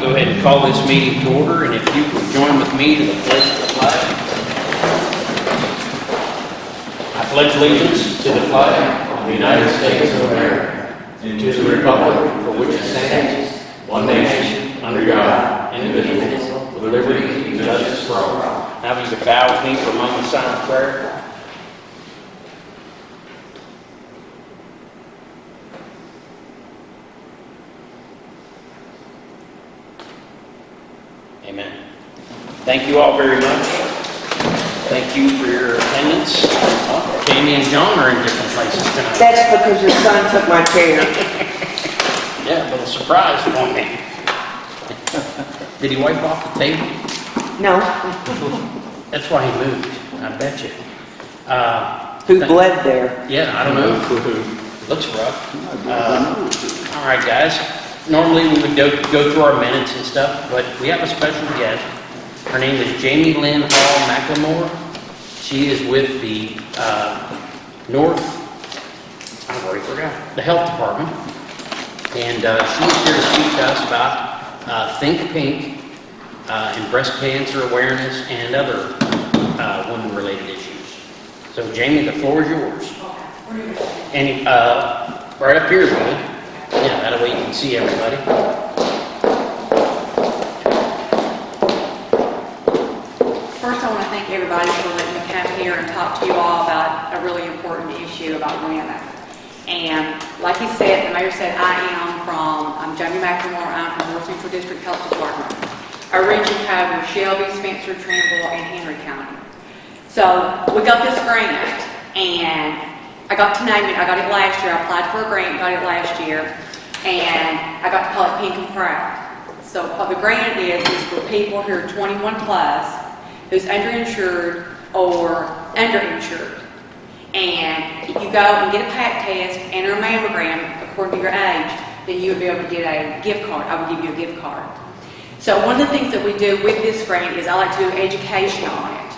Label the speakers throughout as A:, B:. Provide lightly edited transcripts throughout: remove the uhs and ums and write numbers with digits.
A: go ahead and call this meeting to order, and if you could join with me to the pledge of the flag. I pledge allegiance to the flag of the United States of America and to the republic for which it stands, one nation, under God, indivisible, with liberty and justice for all. Now you could bow with me for a moment of silent prayer. Amen. Thank you all very much. Thank you for your attendance. Oh, Tammy and John are in different places tonight.
B: That's because your son took my chair.
A: Yeah, a little surprise for me. Did he wipe off the table?
B: No.
A: That's why he moved, I bet you.
B: Who bled there?
A: Yeah, I don't know. Looks rough. All right, guys. Normally we would go through our minutes and stuff, but we have a special guest. Her name is Jamie Lynn Hall McLemore. She is with the the health department, and she's here to speak to us about Think Pink and breast cancer awareness and other women-related issues. So, Jamie, the floor is yours. And right up here is good. Yeah, that way you can see everybody.
C: First, I want to thank everybody for letting me come here and talk to you all about a really important issue about women. And like he said, the mayor said, I'm Jamie McLemore. I'm from North Central District Health Department. Our region covers Shelby, Spencer, Trimble, and Henry County. So we got this grant, and I got to name it. I got it last year. I applied for a grant, got it last year, and I got to call it Pink and Proud. So what the grant is for people who are 21 plus, who's underinsured or underinsured. And if you go and get a pap test and a mammogram according to your age, then you would be able to get a gift card. I would give you a gift card. So one of the things that we do with this grant is I like to do education on it.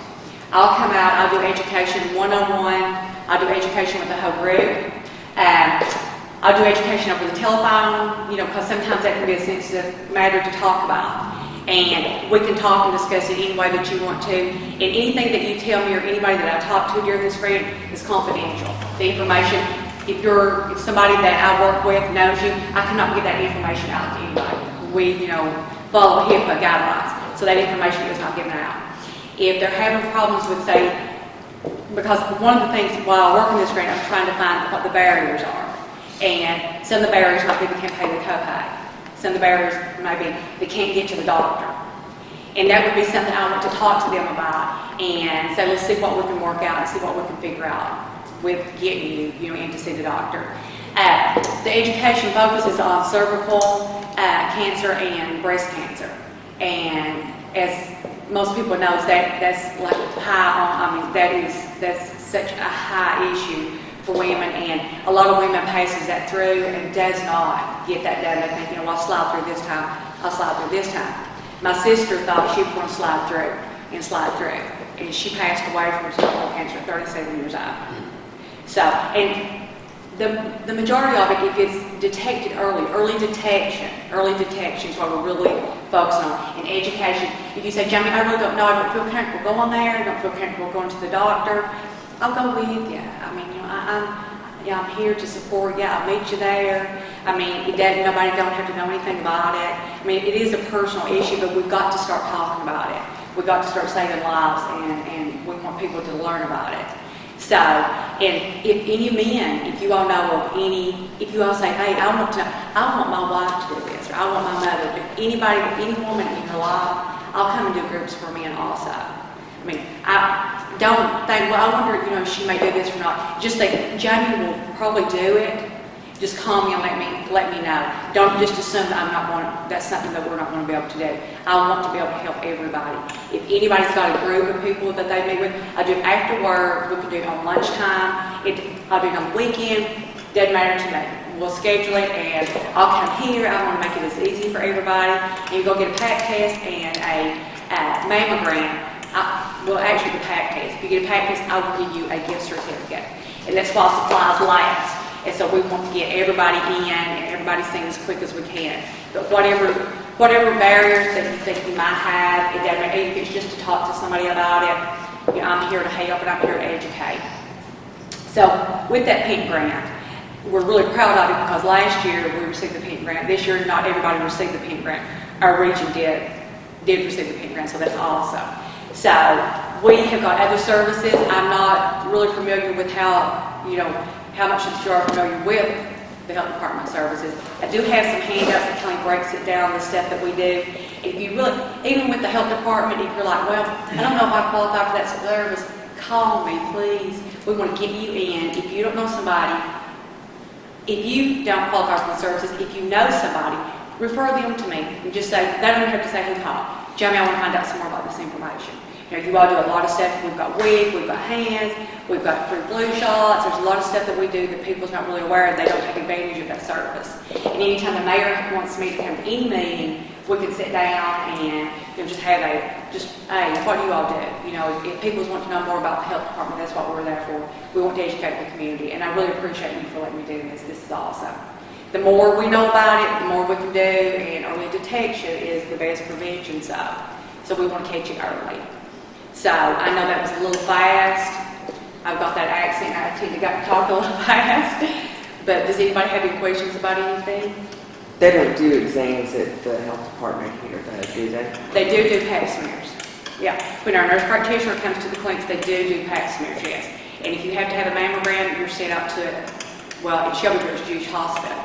C: I'll come out, I'll do education 101. I'll do education with the whole group. I'll do education over the telephone, because sometimes that can be a sensitive matter to talk about. And we can talk and discuss it any way that you want to. And anything that you tell me or anybody that I talk to during this grant is confidential. The information, if somebody that I work with knows you, I cannot get that information out to anybody. We, follow HIPAA guidelines, so that information is not given out. If they're having problems with, say, because one of the things while working this grant, I'm trying to find what the barriers are. And some of the barriers might be they can't pay the copay. Some of the barriers might be they can't get to the doctor. And that would be something I want to talk to them about and say, let's see what we can work out and see what we can figure out with getting you, in to see the doctor. The education focuses on cervical cancer and breast cancer. And as most people know, that's like high on, that's such a high issue for women, and a lot of women passes that through and does not get that done. They think, I'll slide through this time, I'll slide through this time. My sister thought she was going to slide through, and she passed away from cervical cancer at 37 years old. So, and the majority of it, if it's detected early detection is what we're really focusing on. In education, if you say, Jamie, I really don't know, I don't feel comfortable going there, I don't feel comfortable going to the doctor, I'll go with you. I'm here to support you. I'll meet you there. Nobody don't have to know anything about it. It is a personal issue, but we've got to start talking about it. We've got to start saving lives, and we want people to learn about it. So, and if any men, if you all know of any, if you all say, hey, I want my wife to do this, or I want my mother to do anybody, any woman in your life, I'll come and do groups for men also. I don't think, I wonder, she may do this or not. Just think, Jamie will probably do it. Just call me and let me know. Don't just assume that that's something that we're not going to be able to do. I want to be able to help everybody. If anybody's got a group of people that they meet with, I do it after work. We can do it on lunchtime. I'll do it on the weekend. Doesn't matter to me. We'll schedule it, and I'll come here. I want to make it as easy for everybody. And you go get a pap test and a mammogram. Actually the pap test. If you get a pap test, I will give you a gift certificate. And that's while supplies last. And so we want to get everybody in and everybody seen as quick as we can. But whatever whatever barriers that you think you might have, it doesn't matter if it's just to talk to somebody about it. You know, I'm here to help and I'm here to educate. So with that pink grant, we're really proud of it because last year we received the pink grant. This year, not everybody received the pink grant. Our region did receive the pink grant, so that's awesome. So we have got other services. I'm not really familiar with how much you are familiar with the health department services. I do have some handouts that kind of breaks it down, the stuff that we do. If you really, even with the health department, if you're like, well, I don't know if I qualify for that service, call me, please. We want to get you in. If you don't know somebody, if you don't qualify for the services, if you know somebody, refer them to me and just say, they don't even have to say who called. Jamie, I want to find out some more about this information. You know, you all do a lot of stuff. We've got WIG, we've got hands, we've got free flu shots. There's a lot of stuff that we do that people's not really aware of. They don't take advantage of that service. And anytime the mayor wants me to come to any meeting, we can sit down and just have hey, what do you all do? You know, if people want to know more about the health department, that's what we're there for. We want to educate the community, and I really appreciate you for letting me do this. This is awesome. The more we know about it, the more we can do, and early detection is the best prevention. So we want to catch it early. So I know that was a little fast. I've got that accent. I tend to talk a little fast. But does anybody have any questions about anything?
B: They don't do exams at the health department here, though, do they?
C: They do pap smears. Yeah. When our nurse practitioner comes to the clinics, they do pap smears, yes. And if you have to have a mammogram, you're sent out to, well, in Shelbyville, Jewish Hospital.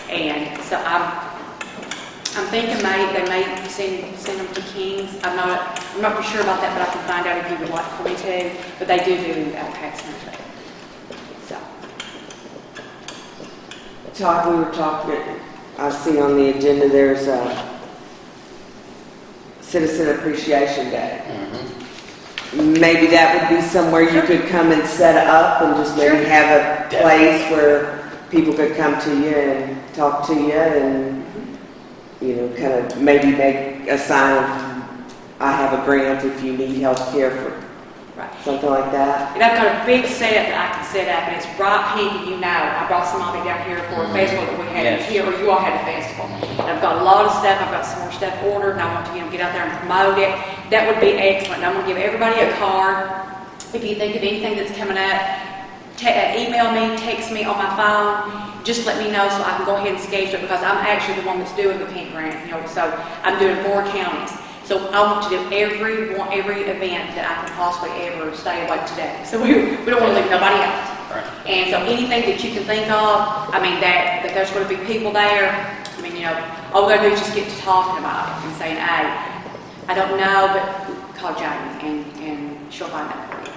C: And so I'm thinking they may send them to King's. I'm not for sure about that, but I can find out if you would like for me to. But they do pap smears there. So.
B: Todd, we were talking, I see on the agenda there's a Citizen Appreciation Day.
A: Mm-hmm.
B: Maybe that would be somewhere you could come and set up and just maybe have a place where people could come to you and talk to you and, kind of maybe make a sign of, I have a grant if you need health care for something like that.
C: And I've got a big setup that I can set up, and it's bright pink, and I brought some of it down here for a festival that we had here, or you all had a festival. And I've got a lot of stuff. I've got some more stuff ordered, and I want to get out there and promote it. That would be excellent. I'm going to give everybody a card. If you think of anything that's coming up, email me, text me on my phone. Just let me know so I can go ahead and schedule it, because I'm actually the one that's doing the pink grant. So I'm doing 4 counties. So I want to do every event that I can possibly ever stay awake today. So we don't want to leave nobody out.
A: Right.
C: And so anything that you can think of, that there's going to be people there. All we got to do is just get to talking about it and saying, hey, I don't know, but call Jamie and she'll find out for you.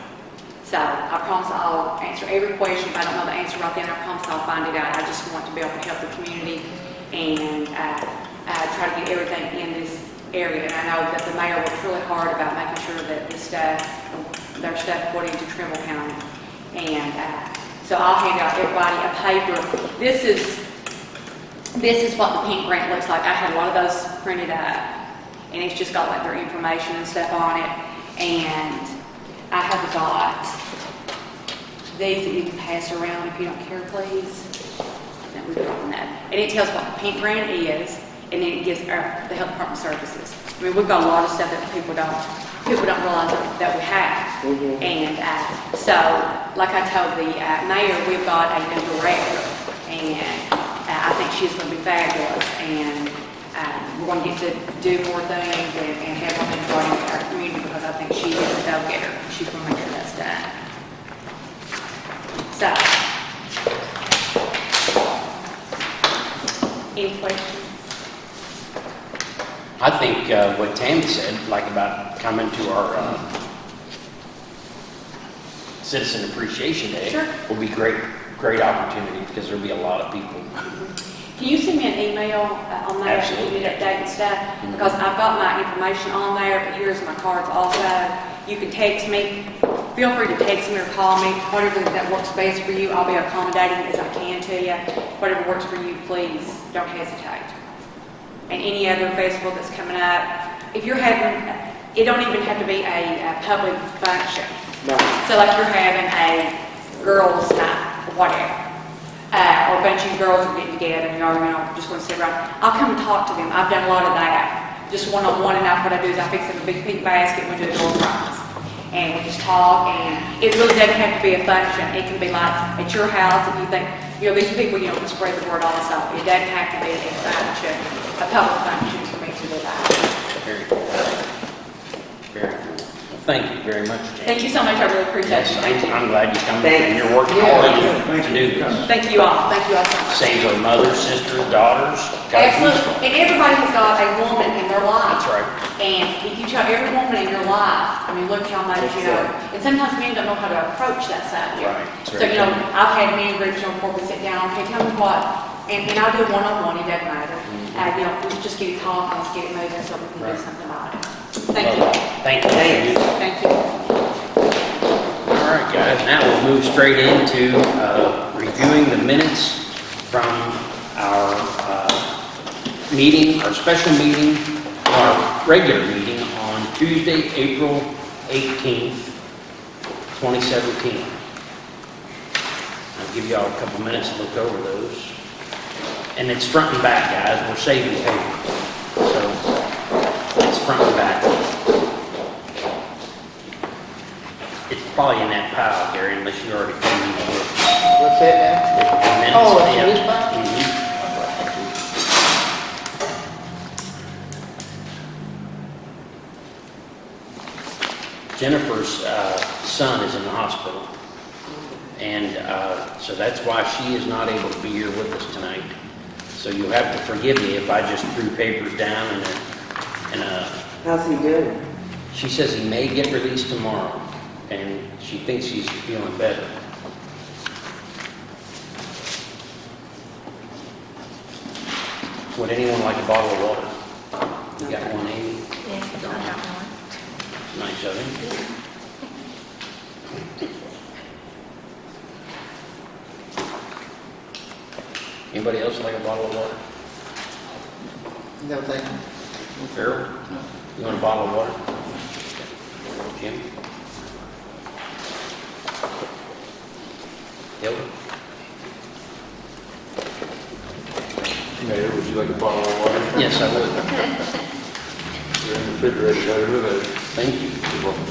C: So I promise I'll answer every question. If I don't know the answer right then, I promise I'll find it out. I just want to be able to help the community and try to get everything in this area. And I know that the mayor works really hard about making sure that their stuff put into Trimble County. And so I'll hand out everybody a paper. This is what the pink grant looks like. I had a lot of those printed up, and it's just got like their information and stuff on it. And I have got these that you can pass around if you don't care, please. That we put on that. And it tells what the pink grant is, and then it gives the health department services. We've got a lot of stuff that people don't realize that we have.
B: Mm-hmm.
C: And so, like I told the mayor, we've got a new director, and I think she's going to be fabulous. And we're going to get to do more things and have more things brought into our community, because I think she is a go-getter. She's going to make sure that's done. So, any questions?
A: I think what Tammy said, like about coming to our Citizen Appreciation Day, will be great opportunity, because there'll be a lot of people.
C: Can you send me an email on that?
A: Absolutely.
C: Give me that and stuff? Because I've got my information on there, but here's my cards also. You can text me. Feel free to text me or call me. Whatever that works best for you, I'll be accommodating as I can to you. Whatever works for you, please don't hesitate. And any other festival that's coming up, if you're having, it don't even have to be a public function.
B: No.
C: So like you're having a girls' night or whatever. or a bunch of you girls are getting together and you're, just want to sit around, I'll come and talk to them. I've done a lot of that. Just one-on-one, and that's what I do is I fix them a big pink basket and we do a door prize. And we just talk, and it really doesn't have to be a function. It can be like at your house if you think, these people, can spread the word also. It doesn't have to be a function, a public function for me to do that.
A: Very cool. Very cool. Well, thank you very much, Jan.
C: Thank you so much. I really appreciate
A: Yes,
C: it. Thank you.
A: I'm glad you come,
B: Thanks.
A: and you're working hard to do this.
C: Thank you all. Thank you all so much.
A: Saves our mothers, sisters, daughters.
C: Absolutely. And everybody has got a woman in their life.
A: That's right.
C: And if you tell every woman in your life, look how much, and sometimes men don't know how to approach that subject.
A: Right. It's
C: So,
A: very true.
C: I've had men groups, before we sit down, okay, tell me what, and I do one-on-one, it doesn't matter. We just get it talking, let's get it moving so we can do
A: Right.
C: something about it. Thank you.
A: Thank you.
C: Thank you.
A: All right, guys, now we'll move straight into reviewing the minutes from our meeting, our special meeting, our regular meeting on Tuesday, April 18th, 2017. I'll give you all a couple minutes to look over those. And it's front and back, guys. We're saving paper. So it's front and back. It's probably in that pile, Gary, unless you already cleaned it up.
D: What's that
A: The minutes,
D: Oh, it's in
A: yeah.
D: this pile?
A: Mhm. Jennifer's son is in the hospital, and so that's why she is not able to be here with us tonight. So you'll have to forgive me if I just threw papers down and
B: How's he doing?
A: she says he may get released tomorrow, and she thinks he's feeling better. Would anyone like a bottle of water? You got one, Amy?
E: Yeah, I got one.
A: Nice of him. Anybody else like a bottle of water?
D: No, thank you.
A: Farrell? You want a bottle of water? Jim? Hilda?
F: Mayor, would you like a bottle of water?
A: Yes, I would.
F: You're in the refrigerator, got it with it.
A: Thank you.
F: You're welcome.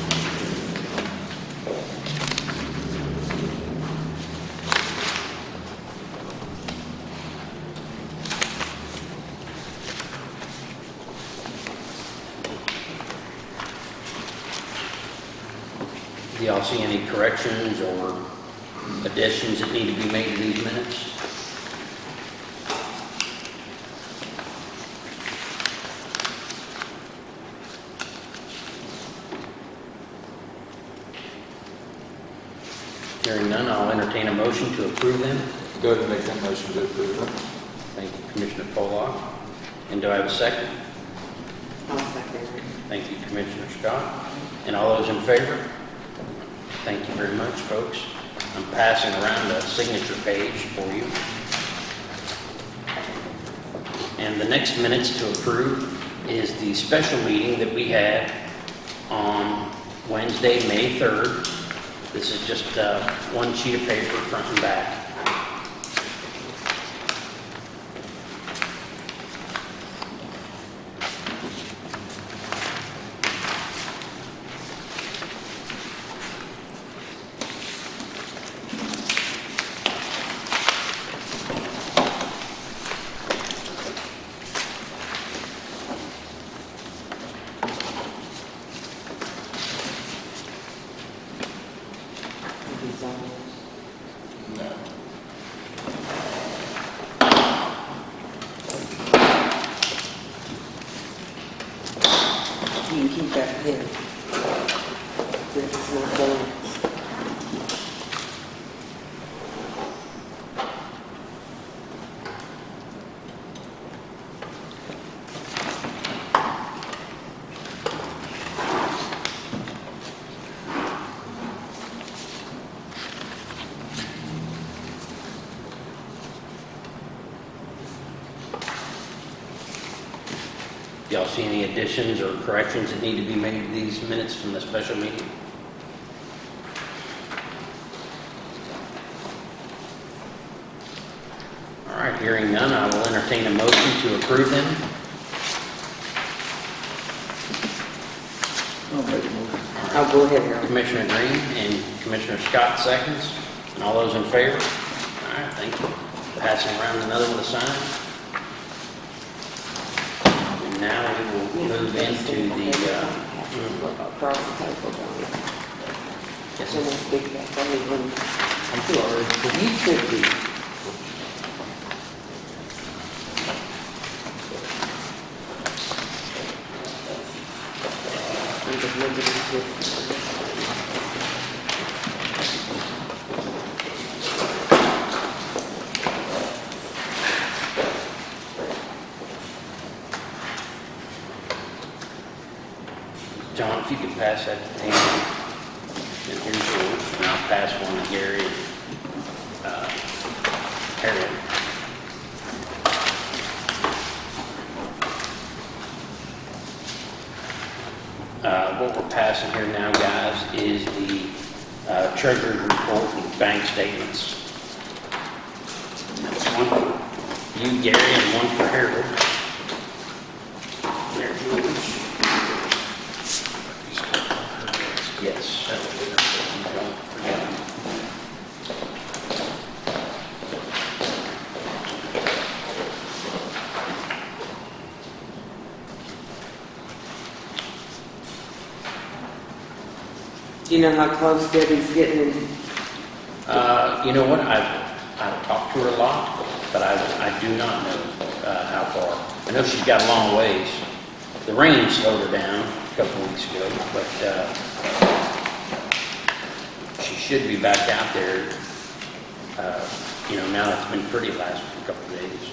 A: Do y'all see any corrections or additions that need to be made to these minutes? Hearing none, I'll entertain a motion to approve them.
F: Go ahead and make that motion to approve them.
A: Thank you, Commissioner Pollock. And do I have a second?
B: I'll second it.
A: Thank you, Commissioner Scott. And all those in favor? Thank you very much, folks. I'm passing around a signature page for you. And the next minutes to approve is the special meeting that we had on Wednesday, May 3rd. This is just one sheet of paper, front and back.
B: He's on.
F: No.
B: You can keep that pen. It's not going.
A: Y'all see any additions or corrections that need to be made to these minutes from the special meeting? hearing none, I will entertain a motion to approve them.
D: I'll make a motion.
B: I'll go ahead, Harold.
A: Commissioner Green and Commissioner Scott seconds. And all those in favor? All right, thank you. Passing around another one to sign. And now we will move into the,
B: Across the table, don't you?
A: yes,
B: Someone speak back, I mean, when
D: I'm sorry.
B: you should be. I'm just looking at this.
A: John, if you could pass that to Tammy. And here's yours, and I'll pass one to Gary and Harold. What we're passing here now, guys, is the treasurer's report and bank statements. That's one for you, Gary, and one for Harold. There's yours. Yes. That will be there. Don't forget.
B: Do you know how close Debbie's getting in?
A: You know what, I've talked to her a lot, but I do not know how far. I know she's got a long ways. The rain slowed her down a couple weeks ago, but she should be back out there, now that it's been pretty last couple of days.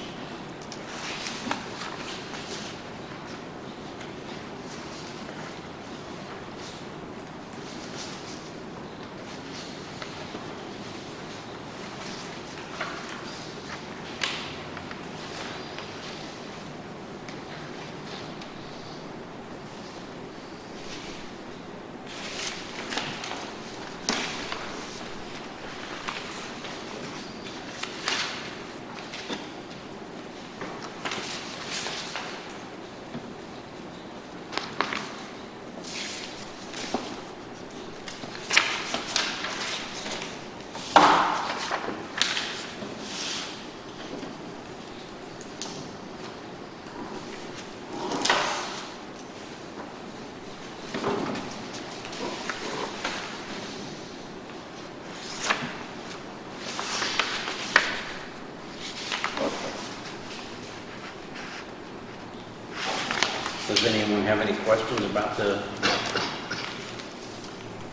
A: Does anyone have any questions about the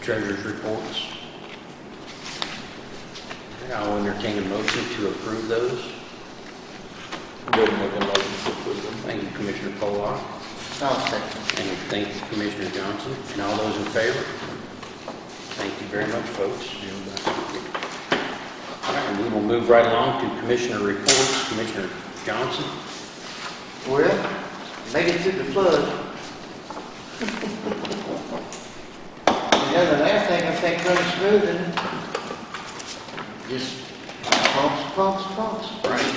A: treasurer's reports? I'll entertain a motion to approve those.
F: Go ahead and make a motion to approve them.
A: Thank you, Commissioner Polar.
D: I'll second.
A: And thank you, Commissioner Johnson. And all those in favor? Thank you very much, folks. All right, and we will move right along to Commissioner reports. Commissioner Johnson?
D: Well, make it to the flood. And other than everything, I think running smooth and just pumps.
A: Right.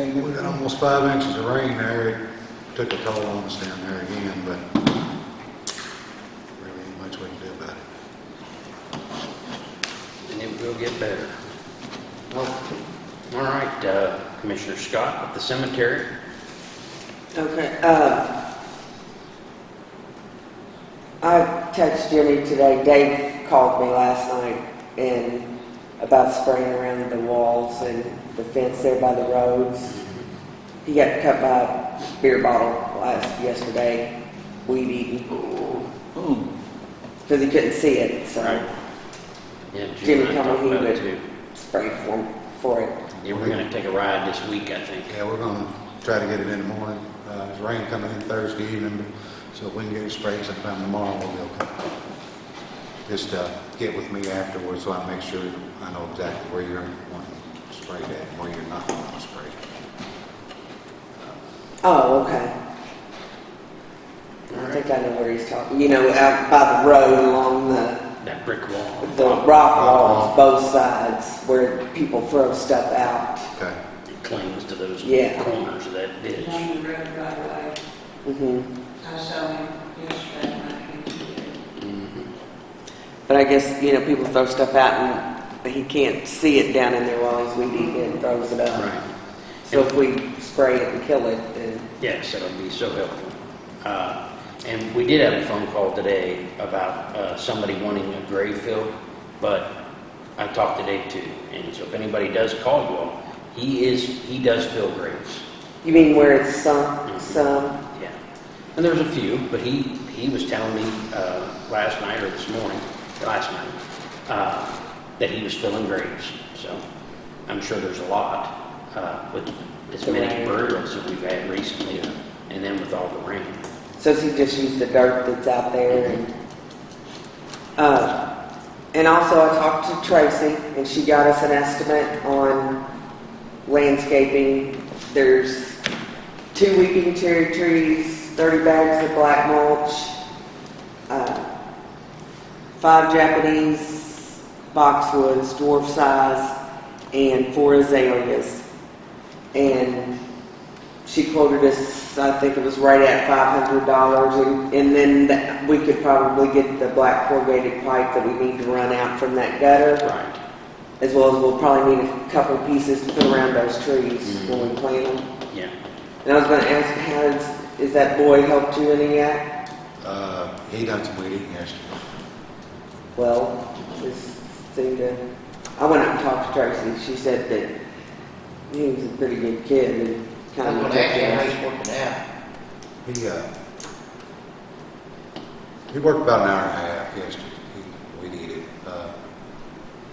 E: We got almost 5 inches of rain there. It took a toll on us down there again, but really ain't much we can do about it.
A: And it will get better. All right, Commissioner Scott with the cemetery.
B: Okay, I texted Jimmy today. Dave called me last night and about spraying around the walls and the fence there by the roads. He got cut by a beer bottle yesterday, weed eating, because he couldn't see it. So
A: Right. Yeah,
B: Jimmy
A: and I
B: told
A: talked
B: me he
A: about it
B: would
A: too.
B: spray for it.
A: Yeah, we're gonna take a ride this week, I think.
E: Yeah, we're gonna try to get it in the morning. There's rain coming in Thursday evening, so if we can get it sprayed sometime tomorrow, we'll be okay. Just get with me afterwards so I make sure I know exactly where you're wanting to spray at and where you're not wanting to spray.
B: Oh, okay. I think I know where he's talking. Out by the road along the
A: that brick wall.
B: The rock walls, both sides, where people throw stuff out.
E: Okay.
A: It clings to those
B: Yeah.
A: corners of that ditch.
G: On the road right away.
B: hmm
G: I saw him yesterday when I came to you.
A: Mhm.
B: But I guess, people throw stuff out and he can't see it down in there while he's weed eating and throws it up.
A: Right.
B: So if we spray it and kill it, then,
A: Yes, that'll be so helpful. And we did have a phone call today about somebody wanting a grave filled, but I talked today too. And so if anybody does call you all, he does fill graves.
B: you mean where it's some?
A: Yeah. And there's a few, but he was telling me last night or this morning, last night, that he was filling graves. So I'm sure there's a lot with as many burials that we've had recently, and then with all the rain.
B: So he just used the dirt that's out there and also I talked to Tracy and she got us an estimate on landscaping. There's 2 weeping cherry trees, 30 bags of black mulch, 5 Japanese boxwoods, dwarf size, and 4 azaleas. And she quoted us, I think it was right at $500, and then we could probably get the black corrugated pipe that we need to run out from that gutter,
A: Right.
B: as well as we'll probably need a couple of pieces to put around those trees when we plant them.
A: Yeah.
B: And I was going to ask, is that boy helped you any yet?
E: He done some weeding yesterday.
B: Well, this seemed to, I went out and talked to Tracy. She said that he was a pretty good kid and
D: I'm
B: kind of
D: gonna ask you how he's working out.
E: He worked about an hour and a half yesterday. We needed.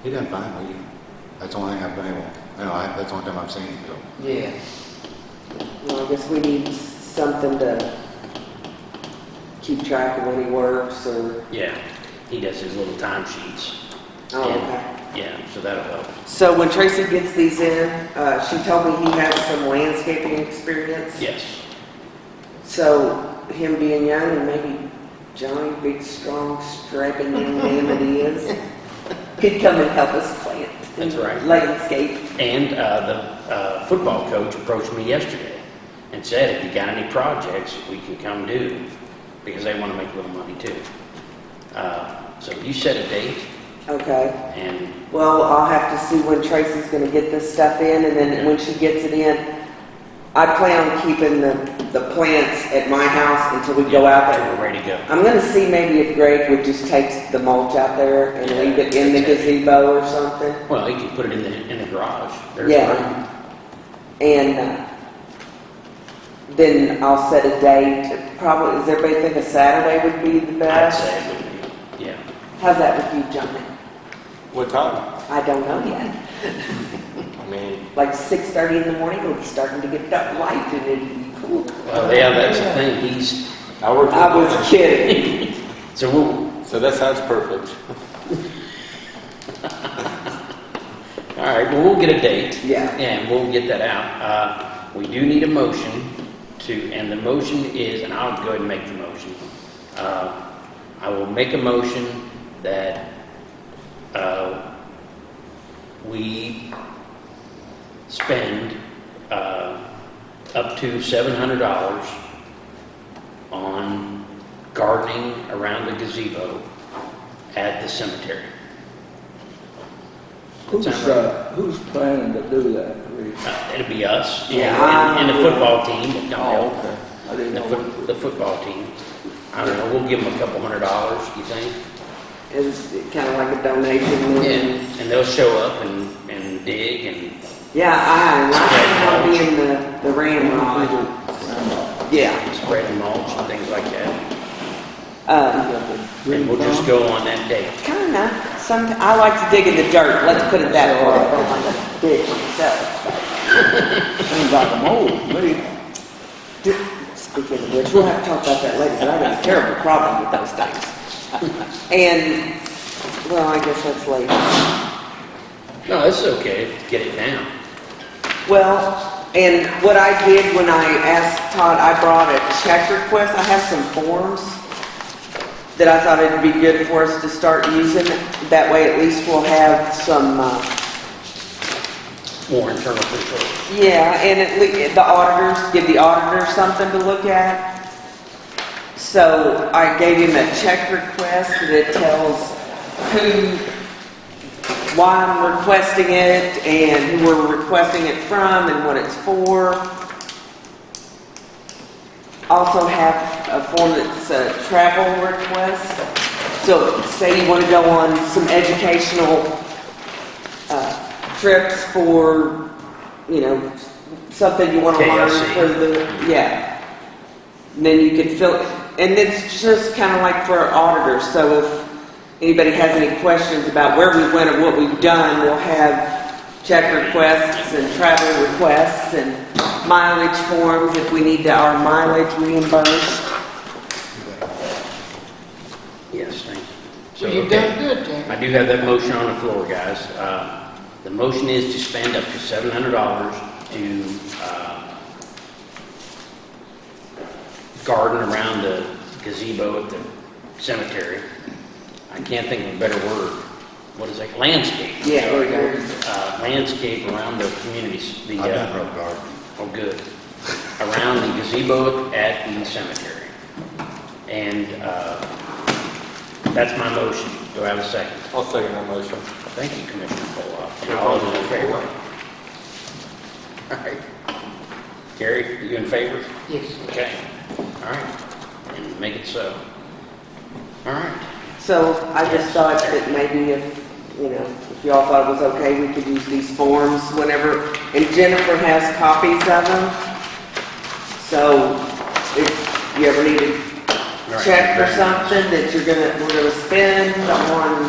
E: He done fine weeding. That's the only thing I've been able. That's the only time I've seen him go.
D: Yeah.
B: Well, I guess we need something to keep track of when he works or,
A: Yeah. He does his little time sheets.
B: oh,
A: And-
B: okay.
A: Yeah, so that'll help.
B: So when Tracy gets these in, she told me he has some landscaping experience.
A: Yes.
B: So him being young and maybe Johnny, big, strong, strapping young man that he is, could come and help us plant.
A: That's right.
B: Landscape.
A: And the football coach approached me yesterday and said, if you got any projects, we can come do, because they want to make a little money too. So you set a date,
B: Okay.
A: and
B: Well, I'll have to see when Tracy's going to get this stuff in, and then when she gets it in, I plan on keeping the plants at my house until we go out there.
A: we're ready to go.
B: I'm going to see maybe if Greg would just take the mulch out there and leave it in the gazebo or something.
A: Well, you can put it in the garage. There's
B: Yeah.
A: room.
B: And then I'll set a date. Probably, does everybody think a Saturday would be the
A: I'd
B: best?
A: say it would be, yeah.
B: How's that with you, Johnny?
F: What time?
B: I don't know yet.
F: I mean,
B: Like 6:30 in the morning, it'll be starting to get dark light and it'll be cool.
A: Well, yeah, that's the thing.
F: I work.
B: I was kidding.
A: So we'll,
F: So that sounds perfect.
A: all right, well, we'll get a date.
B: Yeah.
A: And we'll get that out. We do need a motion and the motion is, and I'll go ahead and make the motion. I will make a motion that we spend up to $700 on gardening around the gazebo at the cemetery.
H: Who's,
A: Sound right?
H: who's planning to do that?
A: It'll be us,
B: Yeah.
A: and the football team, but don't
H: Oh,
A: help.
H: okay. I didn't know.
A: The football team. I don't know, we'll give them a couple $100, you think?
B: It's kind of like a donation.
A: And they'll show up and dig and,
B: Yeah, I think I'll be in the ramrod. Yeah.
A: spread mulch and things like that.
B: Uh,
A: And we'll just go on that date.
B: Kinda. I like to dig in the dirt. Let's put it that way. I don't like to dig myself.
H: Seems like a mole, me.
B: Speaking of which, we'll have to talk about that later, but I got a terrible problem with those things. And, well, I guess that's later.
A: No, this is okay, get it down.
B: Well, and what I did when I asked Todd, I brought a check request. I have some forms that I thought it'd be good for us to start using. That way at least we'll have some,
A: More internal control.
B: yeah, and at least the auditors, give the auditors something to look at. So I gave him a check request that tells why I'm requesting it and who we're requesting it from and what it's for. Also have a form that's a travel request. So say you want to go on some educational trips for, you know, something you want to learn
A: KLC.
B: for the, yeah. And then you can fill, and it's just kind of like for our auditors. So if anybody has any questions about where we went or what we've done, we'll have check requests and travel requests and mileage forms if we need our mileage reimbursed.
A: Yes, thank you. So,
D: Well, you've
A: okay.
D: done good, Jamie.
A: I do have that motion on the floor, guys. The motion is to spend up to $700 to garden around the gazebo at the cemetery. I can't think of a better word. What is that? Landscape.
B: Yeah, there you go.
A: Landscape around the communities.
E: I've done road gardening.
A: Oh, good. Around the gazebo at the cemetery. And that's my motion. Do I have a second?
F: I'll second that motion.
A: Thank you, Commissioner Pollock. And all those in favor? All right. Gary, are you in favor?
D: Yes.
A: Okay. All right. And make it so. All right.
B: So I just thought that maybe if, you know, if y'all thought it was okay, we could use these forms whenever, and Jennifer has copies of them. So if you ever need to
A: All right.
B: check for
A: Very nice.
B: something that we're gonna spend on,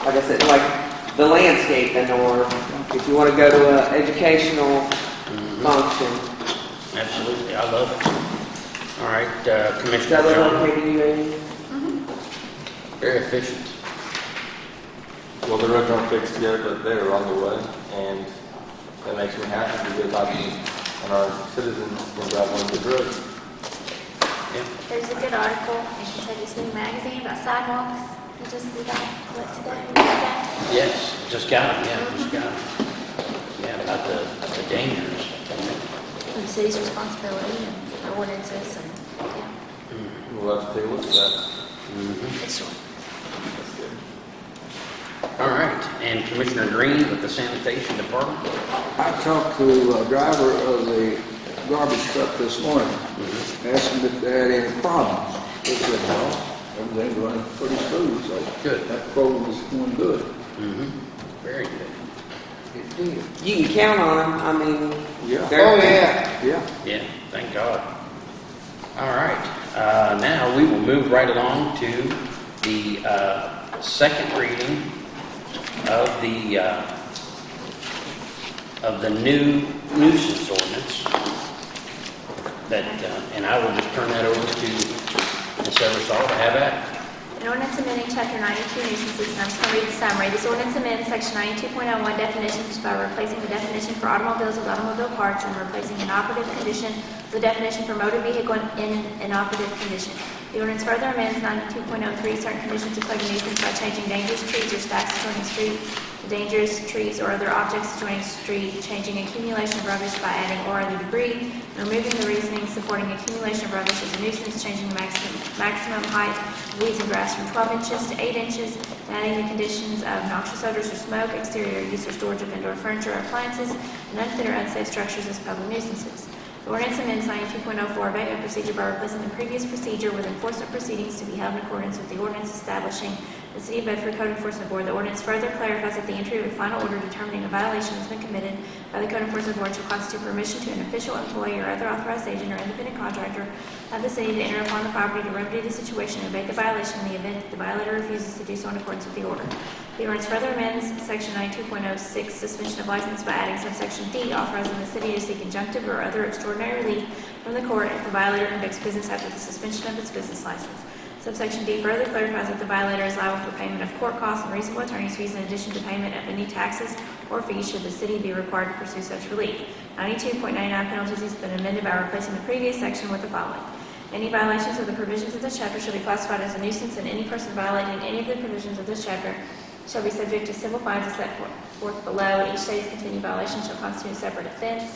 B: like I said, like the landscaping, or if you wanna go to an educational function.
A: Absolutely. I love it. All right,
B: Does
A: Commissioner
B: that look
A: John.
B: okay to you, Amy?
A: Very efficient.
F: Well, the roads aren't fixed yet, but they're on the way, and that makes me happy because and our citizens can drive on the road.
I: There's a good article, I should say, this new magazine about sidewalks. You just we got it today. We got that.
A: Yes, just got it. Yeah, just got it. Yeah, about the dangers.
I: And the city's responsibility and the ordinances and, yeah,
F: We'll have to take a look at that.
A: Mhm.
I: it's short.
F: That's good.
A: All right, and Commissioner Green with the sanitation department.
H: I talked to a driver of the garbage truck this morning, asked him if they had any problems. They said, no, everything's running pretty smooth, so
A: Good.
H: that program is going good.
A: Mm-hmm. Very good.
D: Good deal.
B: You can count on them, I mean,
H: Yeah,
D: Oh, yeah.
H: yeah.
A: Yeah, thank God. All right, now we will move right along to the second reading of the new nuisance ordinance. That, and I will just turn that over to Ms. Eversole to have at.
I: An ordinance amending Chapter 92 nuisances, and I'm just going to read the summary. This ordinance amends Section 92.01 definitions by replacing the definition for automobiles with automobile parts and replacing an operative condition with the definition for motor vehicle in an operative condition. The ordinance further amends 92.03 certain conditions declared a nuisance by changing dangerous trees or stacks adjoining street to dangerous trees or other objects adjoining street, changing accumulation of rubbish by adding or other debris, and removing the reasoning supporting accumulation of rubbish as a nuisance, changing the maximum height of weeds and grass from 12 inches to 8 inches, and adding the conditions of noxious odors or smoke, exterior use or storage of indoor furniture or appliances, and unfit or unsafe structures as public nuisances. The ordinance amends 92.04 abatement procedure by replacing the previous procedure with enforcement proceedings to be held in accordance with the ordinance establishing the City of Bedford Code Enforcement Board. The ordinance further clarifies that the entry of a final order determining a violation has been committed by the Code Enforcement Board shall constitute permission to an official employee or other authorized agent or independent contractor of the city to enter upon the property to remedy the situation and abate the violation in the event that the violator refuses to do so in accordance with the order. The ordinance further amends Section 92.06 suspension of license by adding subsection D, authorizing the city to seek injunctive or other extraordinary relief from the court if the violator conducts business after the suspension of its business license. Subsection D further clarifies that the violator is liable for payment of court costs and reasonable attorney's fees in addition to payment of any taxes or fees should the city be required to pursue such relief. 92.99 penalties has been amended by replacing the previous section with the following. Any violations of the provisions of this chapter shall be classified as a nuisance, and any person violating any of the provisions of this chapter shall be subject to civil fines as set forth below, and each day's continued violation shall constitute a separate offense.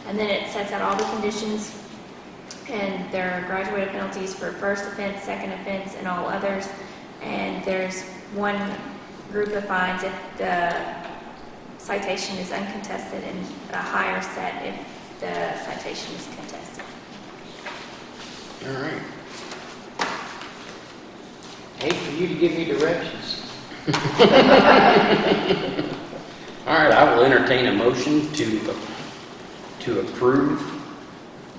I: And then it sets out all the conditions, and there are graduated penalties for first offense, second offense, and all others. And there's one group of fines if the citation is uncontested, and a higher set if the citation is contested.
A: All right.
D: Hate for you to give me directions.
A: All right, I will entertain a motion to approve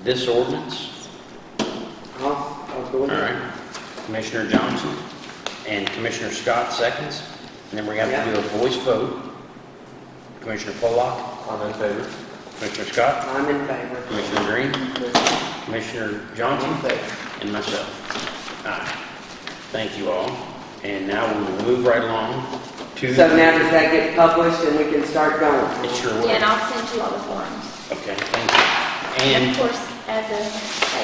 A: this ordinance.
B: I'll go
A: All
B: with it.
A: right. Commissioner Johnson and Commissioner Scott seconds. And then we have to do a voice vote. Commissioner Pollock,
F: I'm in favor.
A: Commissioner Scott,
B: I'm in favor.
A: Commissioner Green, Commissioner Johnson, and myself. All right. Thank you all. And now we will move right along to...
B: So now does that get published and we can start going?
A: It sure will.
I: Yeah, and I'll send you all the forms.
A: Okay, thank you.
I: And of
A: And,
I: course, as of,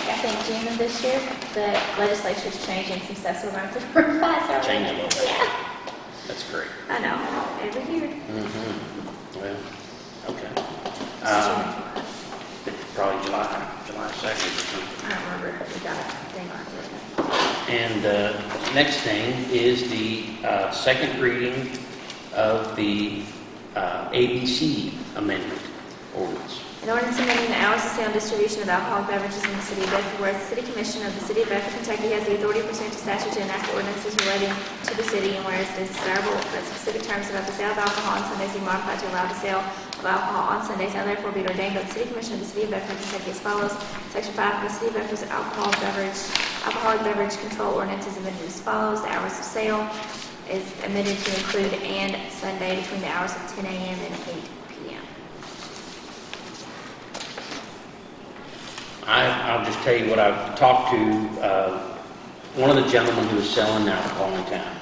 I: I think June of this year, the legislature's changing some stuff, so we're going to have to revise our...
A: Change a little bit.
I: Yeah,
A: that's great.
I: I know, every year.
A: Well, okay. It's probably July 2nd or something.
I: I don't remember if we got a thing on it.
A: And the next thing is the second reading of the ABC amendment ordinance.
I: An ordinance amending the hours of sale and distribution of alcoholic beverages in the city of Bedford, whereas the City Commission of the City of Bedford, Kentucky has the authority pursuant to statute to enact ordinances relating to the city, and whereas it is desirable that specific terms about the sale of alcohol on Sundays be modified to allow the sale of alcohol on Sundays, now therefore be it ordained by the City Commission of the City of Bedford, Kentucky as follows. Section 5 of the City of Bedford's alcoholic beverage control ordinance is amended as follows. The hours of sale is amended to include and Sunday between the hours of 10 a.m. and 8 p.m.
A: I'll just tell you what I've talked to one of the gentlemen who is selling alcohol in town.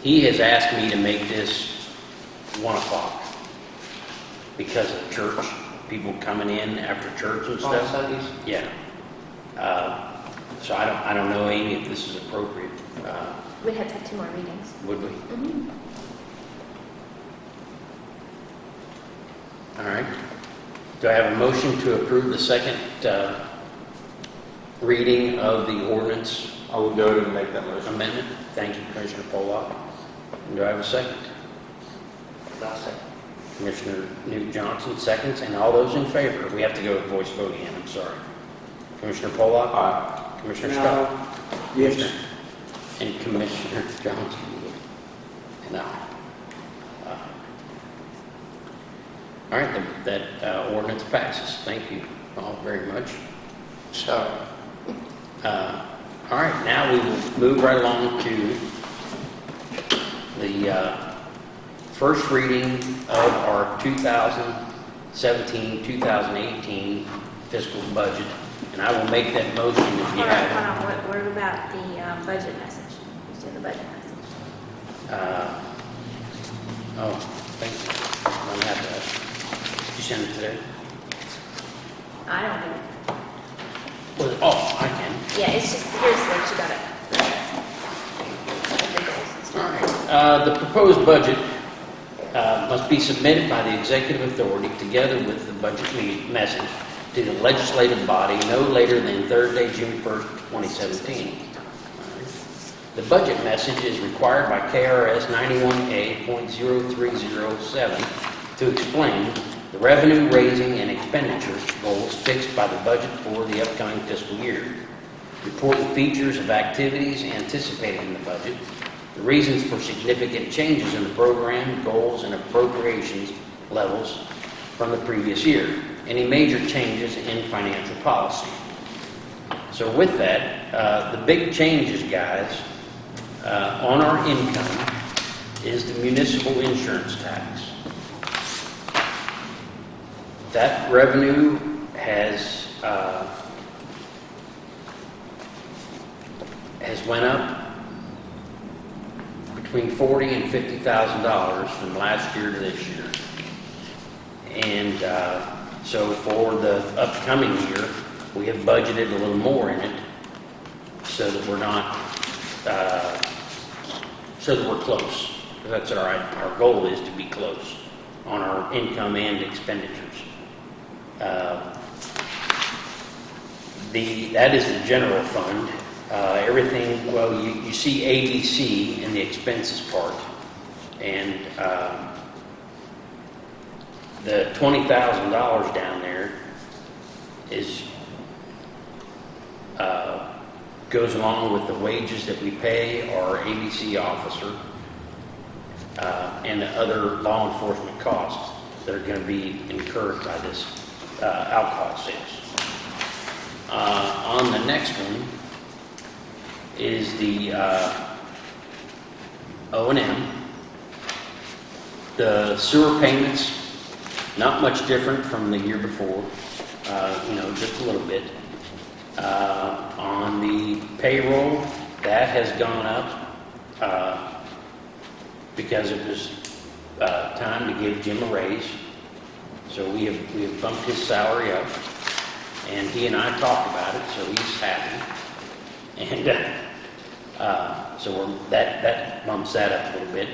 A: He has asked me to make this 1 o'clock because of church, people coming in after church and
D: On
A: stuff.
D: Sundays?
A: Yeah. So I don't know, Amy, if this is appropriate.
I: We'd have to have 2 more readings.
A: Would we? All right. Do I have a motion to approve the second reading of the ordinance
F: I will go ahead and make that motion.
A: amendment? Thank you, Commissioner Pollock. And do I have a second?
D: I'll say.
A: Commissioner Newt Johnson seconds, and all those in favor. We have to go with voice vote again, I'm sorry. Commissioner Pollock?
F: Aye.
A: Commissioner Scott?
B: Yes.
A: And Commissioner Johnson? No. All right, that ordinance passes. Thank you all very much.
D: Sorry.
A: All right, now we will move right along to the first reading of our 2017-2018 fiscal budget. And I will make that motion if you
I: Hold
A: have it.
I: on, what about the budget message? Who's doing the budget message?
A: Thank you. I'm happy to. Did you send it today?
I: I don't do it.
A: I can.
I: Yeah, it's just, here's what you got it. The goals and
A: All
I: stuff.
A: right. The proposed budget must be submitted by the executive authority together with the budget message to the legislative body no later than Thursday, June 1st, 2017. All right. The budget message is required by KRS 91A.0307 to explain the revenue raising and expenditures goals fixed by the budget for the upcoming fiscal year. Important features of activities anticipated in the budget, the reasons for significant changes in the program, goals, and appropriations levels from the previous year, any major changes in financial policy. So with that, the big changes, guys, on our income is the municipal insurance tax. That revenue has went up between $40,000 and $50,000 from last year to this year. And so for the upcoming year, we have budgeted a little more in it so that we're not, so that we're close. That's our goal is to be close on our income and expenditures. That is the general fund. Everything, well, you see ABC in the expenses part, and the $20,000 down there is goes along with the wages that we pay our ABC officer and the other law enforcement costs that are going to be incurred by this alcohol sales. On the next one is the O&M. The sewer payments, not much different from the year before, just a little bit. On the payroll, that has gone up because it was time to give Jim a raise. So we have bumped his salary up, and he and I talked about it, so he's happy. And so that bumps that up a little bit.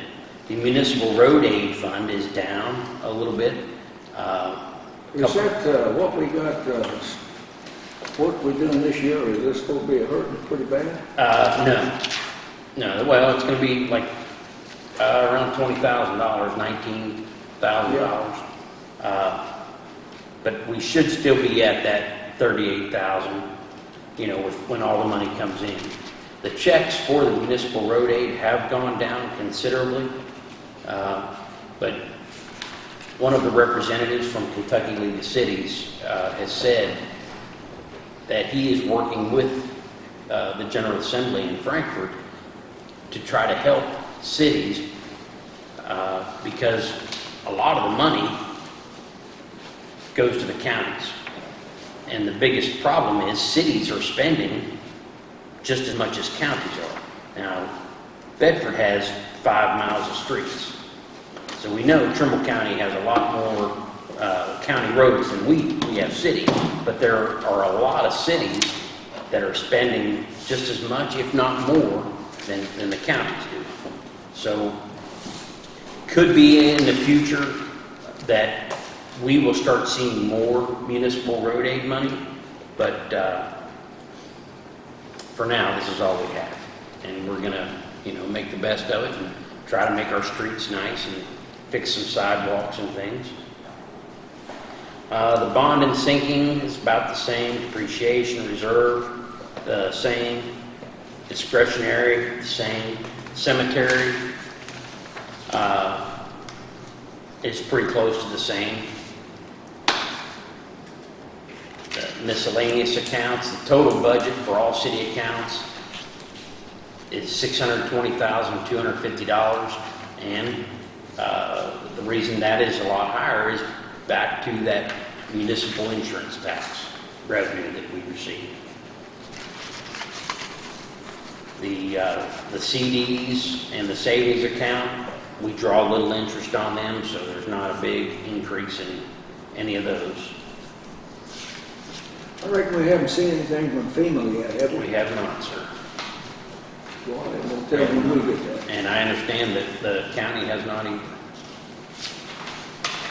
A: The municipal road aid fund is down a little bit.
H: Is that what we got, work we're doing this year, or is this going to be hurting pretty bad?
A: No. Well, it's going to be like around $20,000, $19,000. But we should still be at that $38,000, when all the money comes in. The checks for the municipal road aid have gone down considerably, but one of the representatives from Kentucky League of Cities has said that he is working with the General Assembly in Frankfurt to try to help cities because a lot of the money goes to the counties. And the biggest problem is cities are spending just as much as counties are. Now, Bedford has 5 miles of streets. So we know Trimble County has a lot more county roads than we have cities, but there are a lot of cities that are spending just as much, if not more, than the counties do. So could be in the future that we will start seeing more municipal road aid money, but for now, this is all we have. And we're going to, make the best of it and try to make our streets nice and fix some sidewalks and things. The bond and sinking is about the same. Depreciation reserve, the same. Discretionary, the same. Cemetery is pretty close to the same. The miscellaneous accounts, the total budget for all city accounts is $620,250, and the reason that is a lot higher is back to that municipal insurance tax revenue that we receive. The CDs and the savings account, we draw a little interest on them, so there's not a big increase in any of those.
H: I reckon we haven't seen anything from FEMA yet, have we?
A: We have not, sir.
H: Well, I'm going to tell them when we get that.
A: And I understand that the county has not either.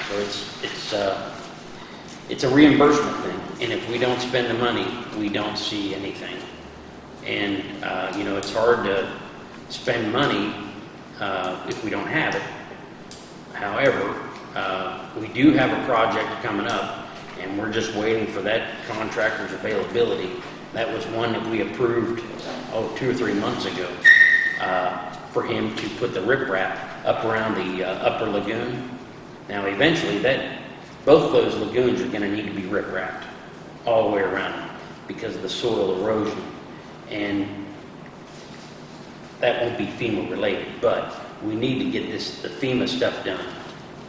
A: So it's a reimbursement thing, and if we don't spend the money, we don't see anything. And it's hard to spend money if we don't have it. However, we do have a project coming up, and we're just waiting for that contractor's availability. That was one that we approved 2 or 3 months ago for him to put the riprap up around the upper lagoon. Now, eventually, both those lagoons are going to need to be riprapped all the way around because of the soil erosion. And that won't be FEMA related, but we need to get the FEMA stuff done.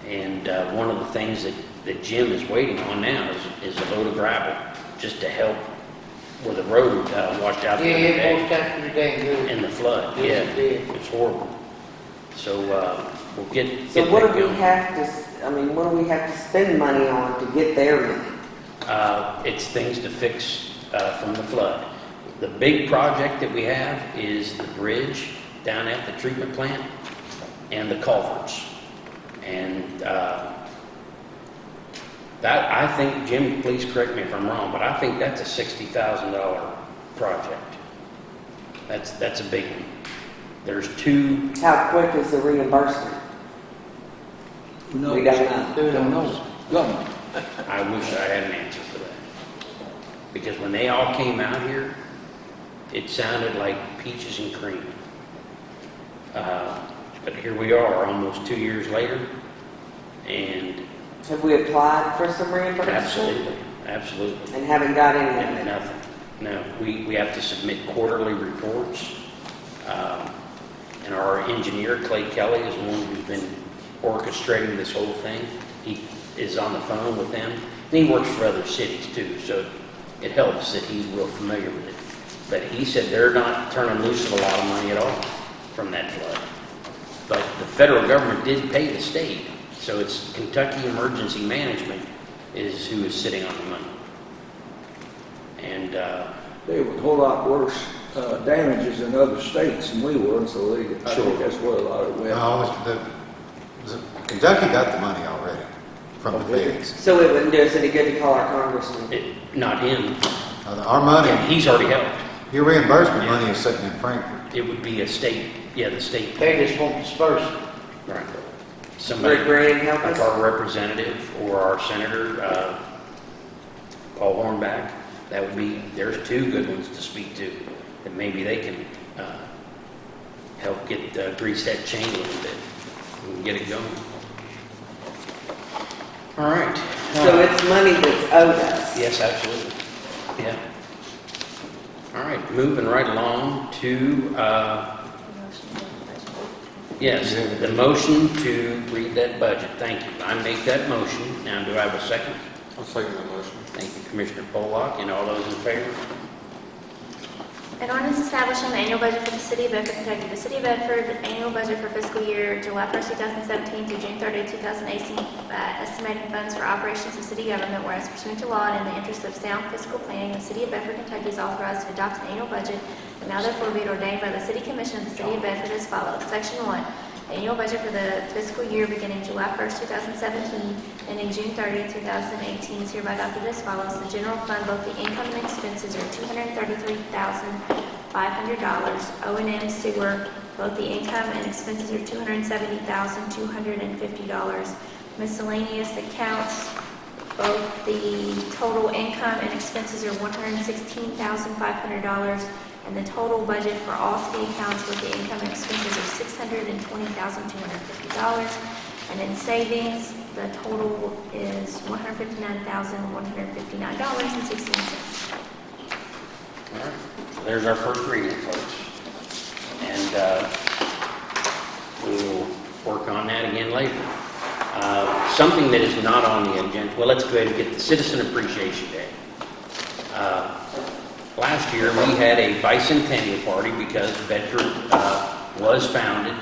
A: And one of the things that Jim is waiting on now is a load of gravel just to help where the road washed out the other
D: Yeah,
A: day
D: most times pretty dang good.
A: in the flood.
D: Yes,
A: Yeah,
D: it did.
A: it's horrible. So we'll get
B: So
A: that
B: what do we
A: going.
B: what do we have to spend money on to get there money?
A: It's things to fix from the flood. The big project that we have is the bridge down at the treatment plant and the culverts. And that, I think, Jim, please correct me if I'm wrong, but I think that's a $60,000 project. That's a big one. There's two.
B: How quick is the reimbursement?
H: No,
B: We don't know.
H: Don't know. Government.
A: I wish I had an answer for that. Because when they all came out here, it sounded like peaches and cream. But here we are, almost 2 years later, and
B: Have we applied for some reimbursement?
A: absolutely.
B: And haven't got any of it?
A: Nothing. No, we have to submit quarterly reports. And our engineer, Clay Kelly, is the one who's been orchestrating this whole thing. He is on the phone with them, and he works for other cities too, so it helps that he's real familiar with it. But he said they're not turning loose of a lot of money at all from that flood. But the federal government did pay the state, so it's Kentucky Emergency Management is who is sitting on the money. And
H: They were a whole lot worse damages in other states than we were, so I think that's where a lot of it went.
E: Kentucky got the money already from the feds.
B: So it wouldn't do us any good to call our congressman?
A: not him.
E: Our money,
A: Yeah, he's already helped.
E: your reimbursement money is sitting in Frankfurt.
A: It would be a state, the state.
D: They just won't disperse it.
A: Right. Somebody
B: Rick Graham help
A: like
B: us?
A: our representative or our senator, Paul Hornback, that would be, there's two good ones to speak to, and maybe they can help get, grease that chain a little bit and get it going. All right.
B: So it's money that's owed us?
A: Yes, absolutely. Yeah. All right, moving right along to, yes, the motion to read that budget. Thank you. I make that motion. Now, do I have a second?
F: I'll second the motion.
A: Thank you, Commissioner Pollock, and all those in favor?
I: An ordinance establishing the annual budget for the City of Bedford, Kentucky. The City of Bedford annual budget for fiscal year July 1st, 2017 through June 30th, 2018, estimating funds for operations of city government, whereas pursuant to law and in the interest of sound fiscal planning, the City of Bedford, Kentucky is authorized to adopt an annual budget, and now therefore be it ordained by the City Commission of the City of Bedford as follows. Section 1. The annual budget for the fiscal year beginning July 1st, 2017, ending June 30th, 2018 is hereby adopted as follows. The general fund, both the income and expenses are $233,500. O&M sewer, both the income and expenses are $270,250. Miscellaneous accounts, both the total income and expenses are $116,500. And the total budget for all city accounts with the income and expenses are $620,250. And in savings, the total is $159,159.16.
A: All right. So there's our first reading, folks. And we'll work on that again later. Something that is not on the agenda, well, let's go ahead and get the Citizen Appreciation Day. Last year, we had a bicentennial party because Bedford was founded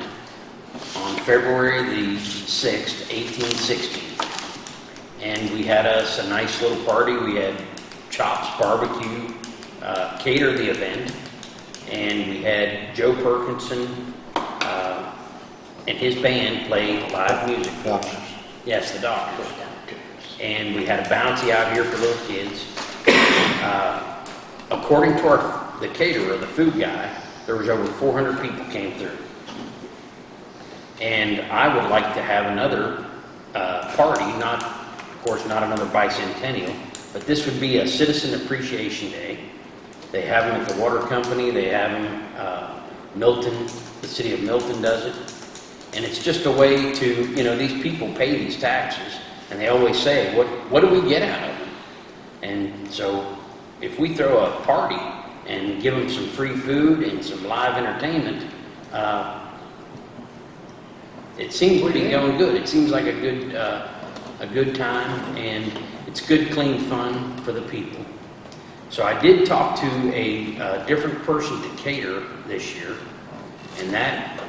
A: on February the 6th, 1860. And we had us a nice little party. We had Chops Barbecue cater the event. And we had Joe Perkinson and his band play live music for us. Yes, the Doctors. And we had a bouncy out here for little kids. According to the caterer, the food guy, there was over 400 people came through. And I would like to have another party, of course, not another bicentennial, but this would be a Citizen Appreciation Day. They have them at the water company, they have them, Milton, the city of Milton does it. And it's just a way to, these people pay these taxes, and they always say, what do we get out of them? And so, if we throw a party and give them some free food and some live entertainment, it seems to be going good. It seems like a good time, and it's good, clean fun for the people. So I did talk to a different person to cater this year, and that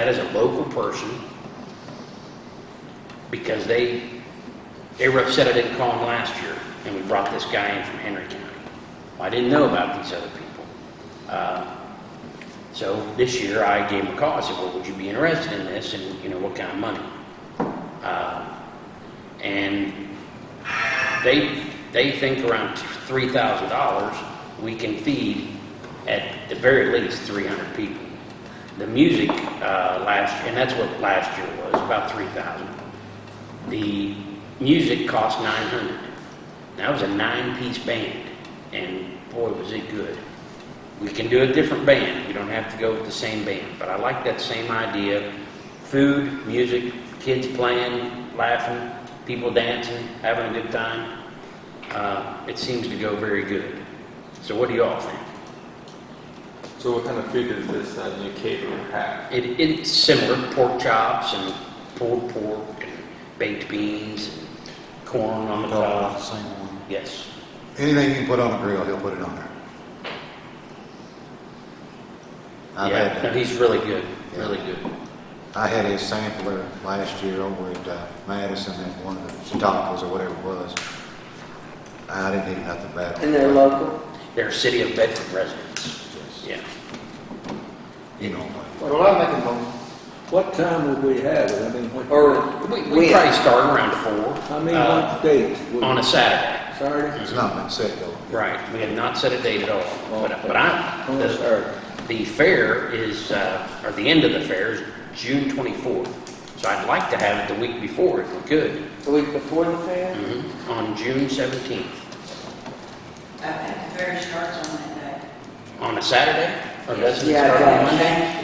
A: is a local person because they were upset I didn't call them last year. and we brought this guy in from Henry County. Well, I didn't know about these other people. So this year I gave him a call. I said, well, would you be interested in this, and what kind of money? And they think around $3,000 we can feed at the very least 300 people. The music last year, and that's what last year was, about 3,000. The music cost 900. That was a 9-piece band, and boy, was it good. We can do a different band. We don't have to go with the same band, but I like that same idea. Food, music, kids playing, laughing, people dancing, having a good time. It seems to go very good. So what do you all think?
F: So what kind of food does this new caterer have?
A: It's similar, pork chops and pulled pork and baked beans and corn on the cob.
E: Same one.
A: Yes.
E: Anything you can put on the grill, he'll put it on there. I've had
A: Yeah, no,
E: that.
A: he's really good,
E: Yeah.
A: really good.
E: I had his sampler last year over at Madison at one of the tacos or whatever it was. I didn't eat nothing bad.
B: And they're local?
A: They're City of Bedford residents. Yeah.
E: You know,
D: Well, I'll make a motion.
H: What time would we have it? I mean,
B: Or
A: We probably start around 4.
H: I mean, what date? would-
A: On a Saturday.
H: Saturday?
E: it's not been set though.
A: Right. We have not set a date at all.
H: On
A: The
H: Saturday.
A: fair is, or the end of the fair is June 24th. So I'd like to have it the week before if we could,
B: the week before the fair?
A: on June 17th.
G: I think the fair starts on that day.
A: On a Saturday? Or doesn't it
B: Yeah,
A: start
B: it
A: on
B: does.
A: Monday?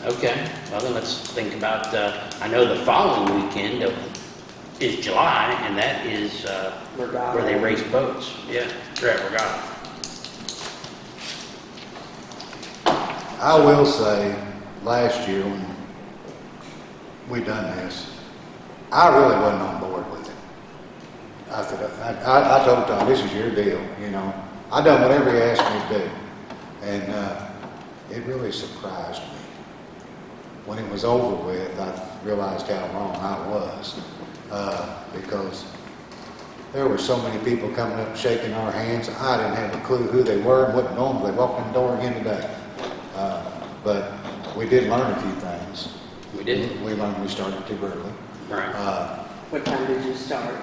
A: Okay, well then let's think about, I know the following weekend is July, and that is
B: Regatta.
A: where they race boats. Yeah, they're at Regatta.
E: I will say, last year when we done this, I really wasn't on board with it. I said, I told Tom, this is your deal, I done whatever he asked me to do. And it really surprised me. When it was over with, I realized how wrong I was. Because there were so many people coming up shaking our hands. I didn't have a clue who they were and wouldn't know them. They walked in the door again today. But we did learn a few things.
A: We did.
E: We learned we started too early.
A: Right.
B: What time did you start?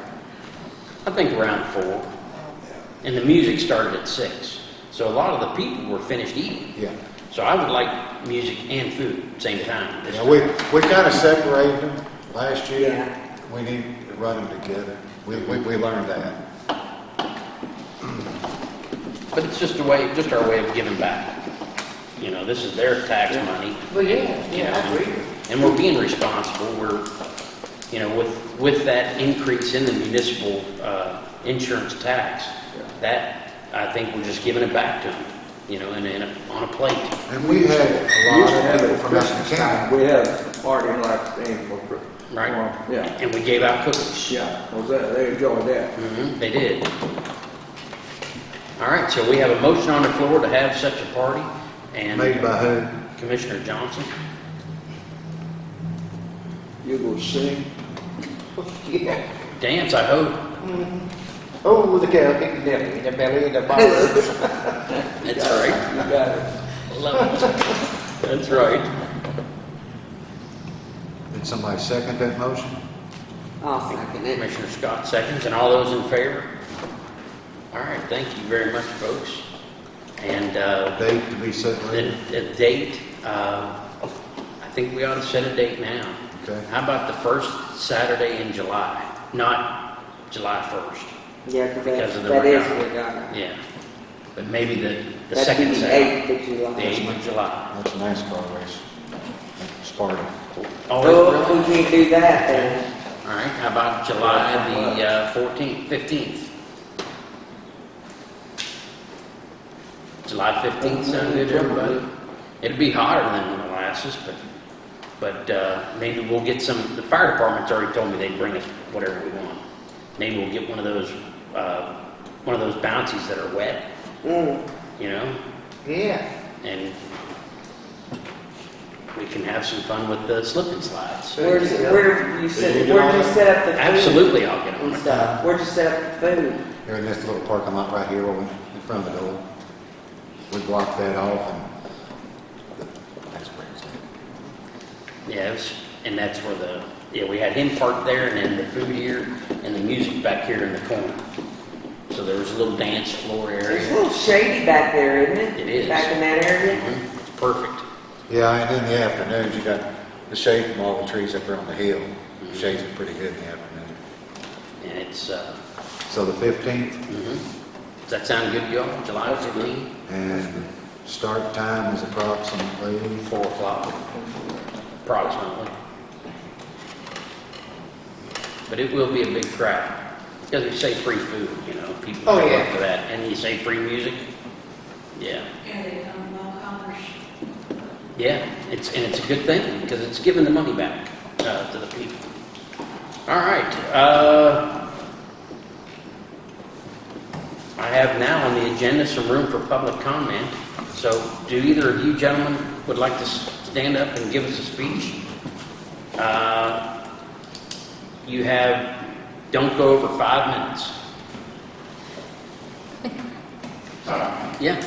A: I think around 4. And the music started at 6. So a lot of the people were finished eating.
E: Yeah.
A: So I would like music and food same time.
E: Yeah, we kind of separated them last year.
B: Yeah.
E: We need to run them together. We learned that.
A: But it's just our way of giving back. This is their tax money.
D: Well, yeah, I agree.
A: And we're being responsible. We're, with that increase in the municipal insurance tax, that I think we're just giving it back to them, on a plate.
E: And we had a
H: We used to
E: lot
H: have
E: of
H: it
E: people
H: at
E: from
H: Christmas
E: the county.
H: time. We had a party like thing for,
A: Right.
H: Yeah,
A: And we gave out cookies.
H: yeah, they enjoyed that.
A: They did. All right, so we have a motion on the floor to have such a party. And
E: Made by who?
A: Commissioner Johnson.
H: You go sing.
D: Yeah.
A: Dance, I hope.
D: Oh, the cow kicked the devil in the belly and the bottom.
A: That's right.
H: You got it.
A: Love it. That's right.
E: Did somebody second that motion?
B: I'll second it.
A: Commissioner Scott seconds, and all those in favor? All right, thank you very much, folks. And
E: Date to be set later?
A: the date, I think we ought to set a date now.
E: Okay.
A: How about the first Saturday in July, not July 1st?
B: Yeah,
A: Because of the
B: that is
A: regatta.
B: regatta.
A: Yeah, but maybe the
B: That'd be
A: second
B: the
A: Saturday,
B: 8th of July.
A: the 8th of July.
E: That's a NASCAR race. At Sparta.
A: Oh,
B: Oh,
A: really?
B: we can't do that then.
A: All right, how about July the 14th, 15th? July 15th sound good to everybody? It'd be hotter than molasses, but maybe we'll get some, the fire department's already told me they'd bring us whatever we want. Maybe we'll get one of those bouncies that are wet,
D: Yeah.
A: and we can have some fun with the slip and slides.
B: Where'd you set up the food?
A: Absolutely, I'll get on
B: And
A: it.
B: stuff. Where'd you set up the food?
E: they're in this little parking lot right here in front of the door. We blocked that off and that's where it's at.
A: Yeah, and that's where we had him parked there, and then the food here, and the music back here in the corner. So there was a little dance floor
B: It's a
A: area.
B: little shady back there, isn't it?
A: It is.
B: Back in that area?
A: Mhm. It's perfect.
E: Yeah, and in the afternoons, you got the shade from all the trees up there on the hill. Shades it pretty good in the afternoon.
A: And it's,
E: So the 15th,
A: does that sound good to y'all? July 15th,
E: and start time is approximately
A: 4 o'clock, approximately. But it will be a big crowd, because we say free food, people
B: Oh,
A: go
B: yeah.
A: up for that, and you say free music, yeah.
G: And they come well commerce.
A: Yeah, it's a good thing, because it's giving the money back to the people. All right, I have now on the agenda some room for public comment. So do either of you gentlemen would like to stand up and give us a speech? You don't go over 5 minutes. Yeah.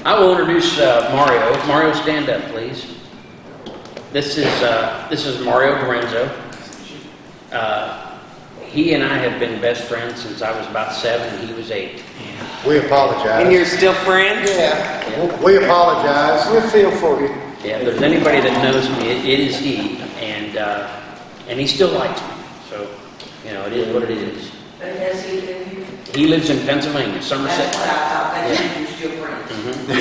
A: I will introduce Mario. Mario, stand up, please. This is Mario Lorenzo. He and I have been best friends since I was about 7 and he was 8.
E: We apologize.
B: And you're still friends?
D: Yeah,
E: We apologize.
D: we feel for you.
A: Yeah, if there's anybody that knows me, it is he, and he still likes me. So, it is what it is.
G: But has he been here?
A: He lives in Pennsylvania, Somerset.
G: That's what I thought, that's you're still friends.
A: Mhm.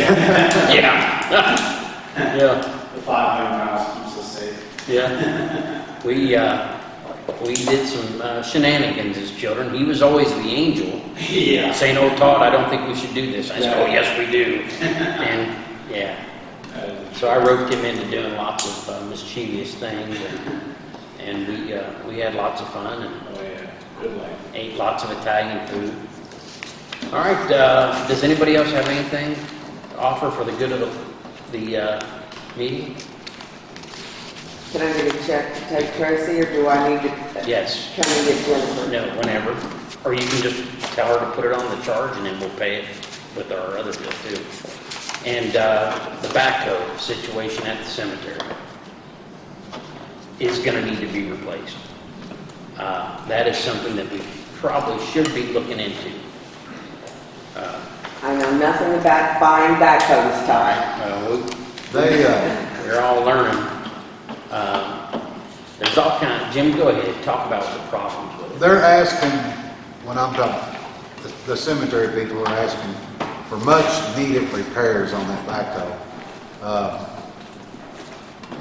A: Yeah. Yeah.
J: The 500 miles keeps us safe.
A: Yeah. We did some shenanigans as children. He was always the angel.
J: Yeah.
A: Saying, "Oh, Todd, I don't think we should do this." I said, "Oh, yes, we do." And, yeah. So I roped him into doing lots of mischievous things, and we had lots of fun and
J: Oh yeah, good life.
A: ate lots of Italian food. All right, does anybody else have anything to offer for the good of the meeting?
B: Can I get a check to take Tracy, or do I need to
A: Yes.
B: come and get Jennifer?
A: No, whenever. Or you can just tell her to put it on the charge and then we'll pay it with our other bill too. And the backhoe situation at the cemetery is going to need to be replaced. That is something that we probably should be looking into.
B: I know nothing about buying backhoes, Todd.
A: We're all learning. There's all kinds. Jim, go ahead. Talk about the problems with it.
E: They're asking, when I'm talking, the cemetery people are asking for much needed repairs on that backhoe.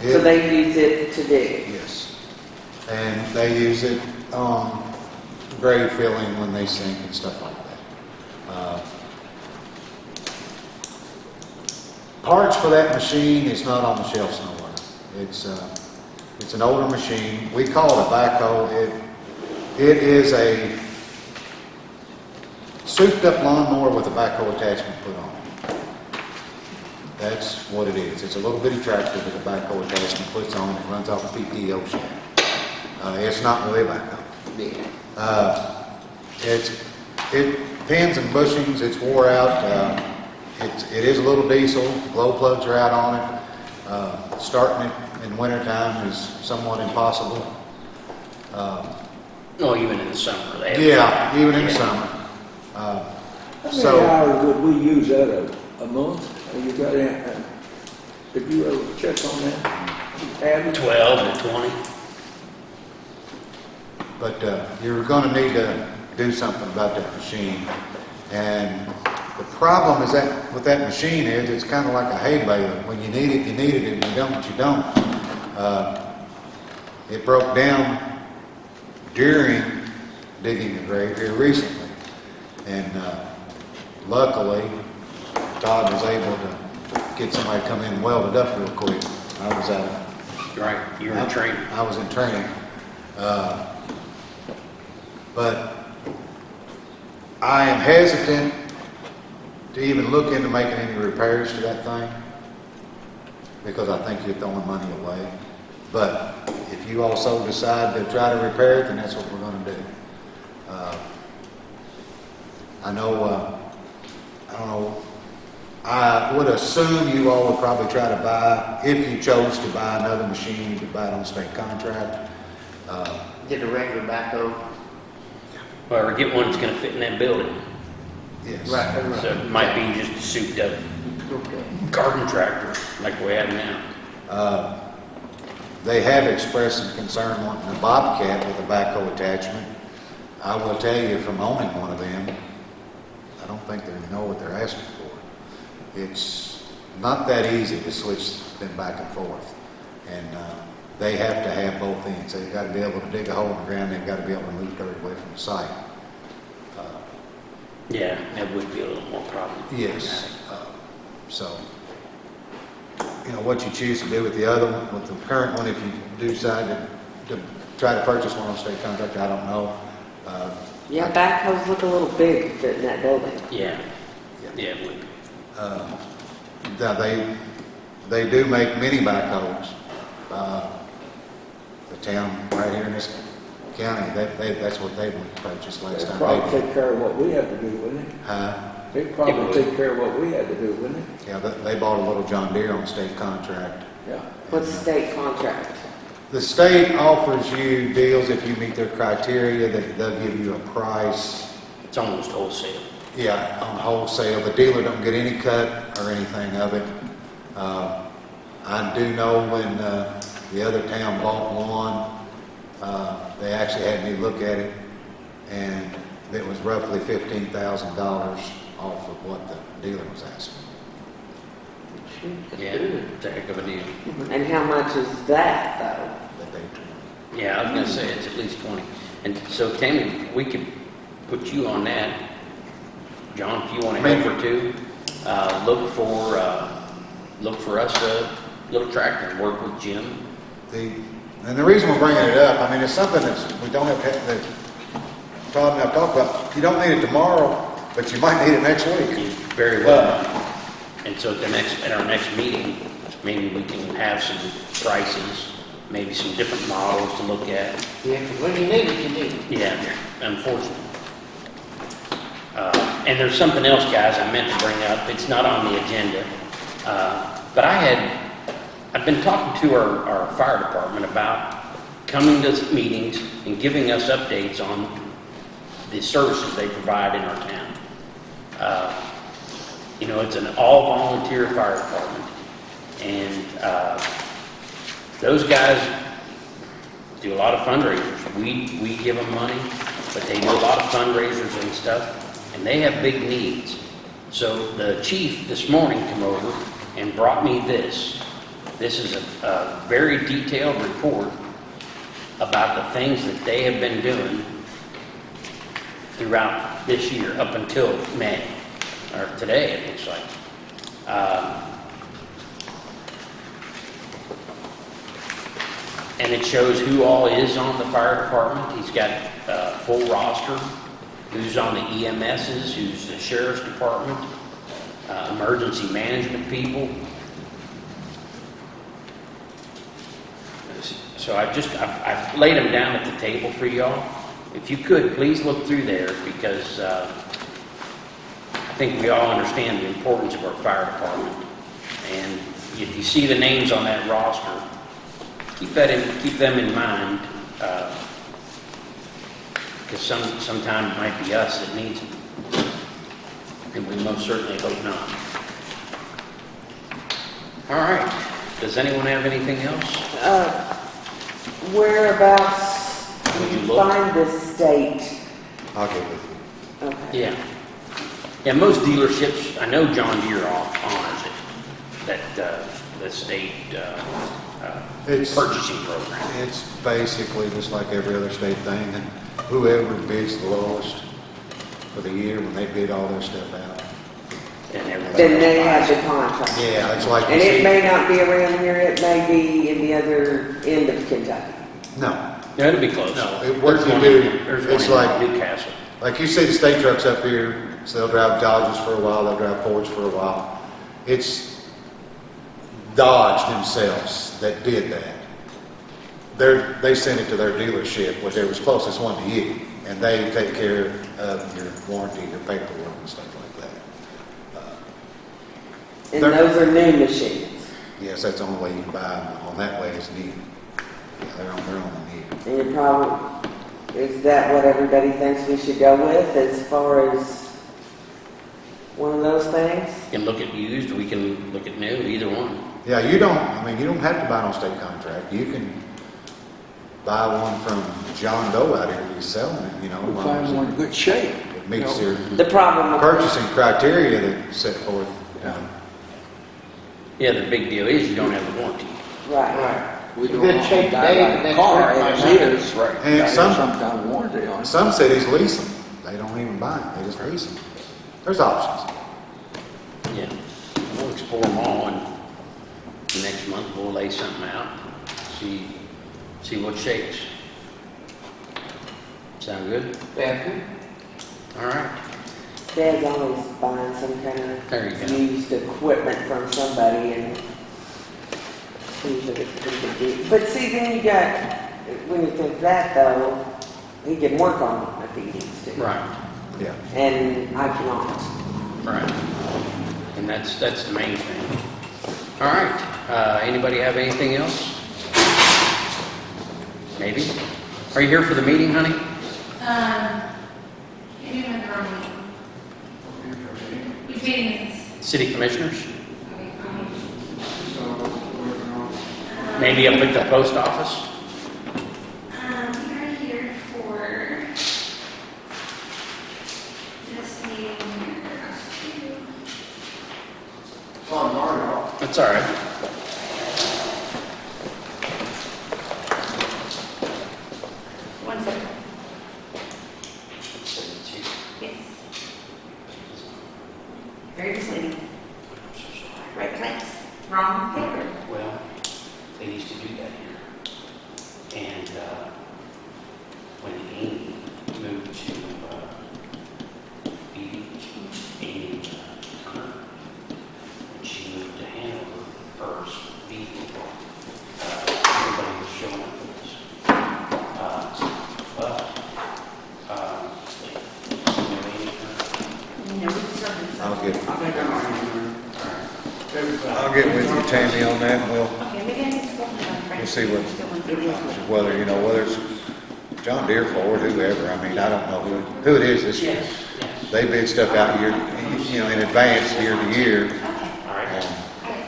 B: So they use it to dig.
E: Yes. And they use it on grave filling when they sink and stuff like that. Parts for that machine is not on the shelves nowhere. It's an older machine. We call it a backhoe. It is a souped up lawnmower with a backhoe attachment put on it. That's what it is. It's a little bitty tractor with a backhoe attachment puts on. It runs off a PTO shaft. It's not really a backhoe. It pins and bushings. It's wore out. It is a little diesel. Glow plugs are out on it. Starting it in wintertime is somewhat impossible.
A: Oh, even in the summer. They have
E: Even in the summer.
H: How many
E: So,
H: hours would we use that a month? Have you got any, did you ever check on that? Average?
A: 12 to 20.
E: but you're going to need to do something about that machine. And the problem is that with that machine is it's kind of like a hay baler. When you need it, you need it. And you don't, you don't. It broke down during digging the grave here recently. And luckily, Todd was able to get somebody to come in and weld it up real quick. I was out.
A: Right. You're in training.
E: I was in training. But I am hesitant to even look into making any repairs to that thing because I think you're throwing money away. But if you also decide to try to repair it, then that's what we're going to do. I know, I don't know, I would assume you all would probably try to buy, if you chose to buy another machine, you could buy it on state contract.
D: Get a regular backhoe.
A: Or get one that's gonna fit in that building.
E: Yes.
D: Right.
A: So it might be just a souped up
D: Okay.
A: garden tractor like we have now.
E: They have expressed some concern wanting a Bobcat with a backhoe attachment. I will tell you from owning one of them, I don't think they know what they're asking for. It's not that easy to switch them back and forth. And they have to have both ends. They've got to be able to dig a hole in the ground, they've got to be able to move dirt away from the site.
A: Yeah, that would be a little more problem.
E: Yes. So, you know, what you choose to do with the other one, with the current one, if you do decide to try to purchase one on state contract, I don't know.
B: Yeah, backhoes look a little big to fit in that building.
A: Yeah, yeah, it would be.
E: Now, they do make mini backhoes. The town right here in this county, that's what they purchased last
H: They'd
E: time.
H: probably take care of what we had to do, wouldn't it? They'd
A: It
H: probably
A: would.
H: take care of what we had to do, wouldn't it?
E: Yeah, they bought a little John Deere on state contract.
H: Yeah.
B: What's the state contract?
E: The state offers you deals if you meet their criteria, they'll give you a price.
A: It's almost wholesale.
E: Yeah, on wholesale. The dealer don't get any cut or anything of it. I do know when the other town bought one, they actually had me look at it, and it was roughly $15,000 off of what the dealer was asking.
A: Yeah, it's a heck of a deal.
B: And how much is that, though?
E: That they
A: Yeah, I was gonna say it's at least 20. And so Tammy, we could put you on that. John, if you want to help her too, look for us a little tractor and work with Jim.
E: And the reason we're bringing it up, I mean, it's something we don't have to, that Todd and I've talked about. You don't need it tomorrow, but you might need it next week.
A: You very well. And so at our next meeting, maybe we can have some prices, maybe some different models to look at.
D: Yeah, 'cause when you need it, you need it.
A: Yeah, unfortunately. And there's something else, guys, I meant to bring up. It's not on the agenda. But I've been talking to our fire department about coming to meetings and giving us updates on the services they provide in our town. You know, it's an all-volunteer fire department. And those guys do a lot of fundraisers. We give them money, but they do a lot of fundraisers and stuff, and they have big needs. So the chief this morning came over and brought me this. This is a very detailed report about the things that they have been doing throughout this year up until May, or today it looks like. And it shows who all is on the fire department. He's got a full roster, who's on the EMSs, who's the sheriff's department, emergency management people. So I've laid them down at the table for y'all. If you could, please look through there, because I think we all understand the importance of our fire department. And if you see the names on that roster, keep them in mind, because sometimes it might be us that needs them, and we most certainly hope not. All right. Does anyone have anything else?
B: Whereabouts
A: Would
B: do
A: you
B: you
A: look?
B: find this state?
E: I'll get with you.
B: Okay.
A: Yeah. Yeah, most dealerships, I know John Deere honors it, that the state
E: It's-
A: purchasing program.
E: It's basically just like every other state thing, and whoever bids the lowest for the year, when they bid all their stuff out.
A: And everybody
B: Then they
A: else
B: have the
A: buys
B: contract.
E: Yeah, it's like.
B: And
E: you
B: it
E: see-
B: may not be around here, it may be in the other end of Kentucky.
E: No,
A: it. Yeah, it'll be close.
E: No,
A: There's
E: what you
A: one
E: do,
A: there's
E: it's
A: one
E: like-
A: in Newcastle.
E: like you see the state trucks up here, so they'll drive Dodges for a while, they'll drive Fords for a while. It's Dodge themselves that did that. They sent it to their dealership, whichever was closest one to you. and they take care of your warranty, your paperwork and stuff like that.
B: And those are new machines.
E: Yes, that's the only way you can buy them on that way is new. Yeah, they're on their own new.
B: And your problem, is that what everybody thinks we should go with as far as one of those things?
A: We can look at used, we can look at new, either one.
E: Yeah, you don't have to buy it on state contract. You can buy one from John Doe out here who's selling it, you know.
H: We find one in good shape.
E: It meets their
B: The problem with
E: purchasing criteria that set forth.
A: Yeah, the big deal is you don't have the warranty.
B: Right.
H: We don't
D: Good
H: want
D: shape
H: to buy
D: today,
H: like
D: the
H: a
D: next
H: car,
D: week
H: as
D: might
H: it
D: not.
H: is, right?
E: And
H: Got
E: some-
H: some kind of warranty on it.
E: Some cities lease them. They don't even buy them. They just lease them. There's options.
A: Yeah. We'll explore them all, and next month we'll lay something out, see what shakes. Sound good?
D: Yeah, good.
A: All right.
B: Dad's always buying some kind
A: There you
B: of
A: go.
B: used equipment from somebody and usually it's pretty good deal. But see, then you got, when you think that though, he can work on it if he needs to.
A: Right,
E: Yeah.
B: And I cannot.
A: right. And that's the main thing. All right, anybody have anything else? Maybe? Are you here for the meeting, honey?
I: Maybe when we're on meeting. Which meeting is this?
A: City commissioners? Maybe up at the post office?
I: We're here for this meeting.
A: That's all right.
I: One second. Yes. Very misleading. Right place, wrong paper.
A: Well, they used to do that here. And when Amy moved to Beach, Amy Turner, when she moved to Hanover, first vehicle, everybody was showing up for this.
I: No, it's not.
E: I'll get with you, Tammy, on that, and
I: Okay, maybe I need to go home.
E: we'll see whether it's John Deere, Ford, whoever. I mean, I don't know who it is this year.
A: Yes, yes.
E: They bid stuff out in advance, year to year,
A: All right.
E: on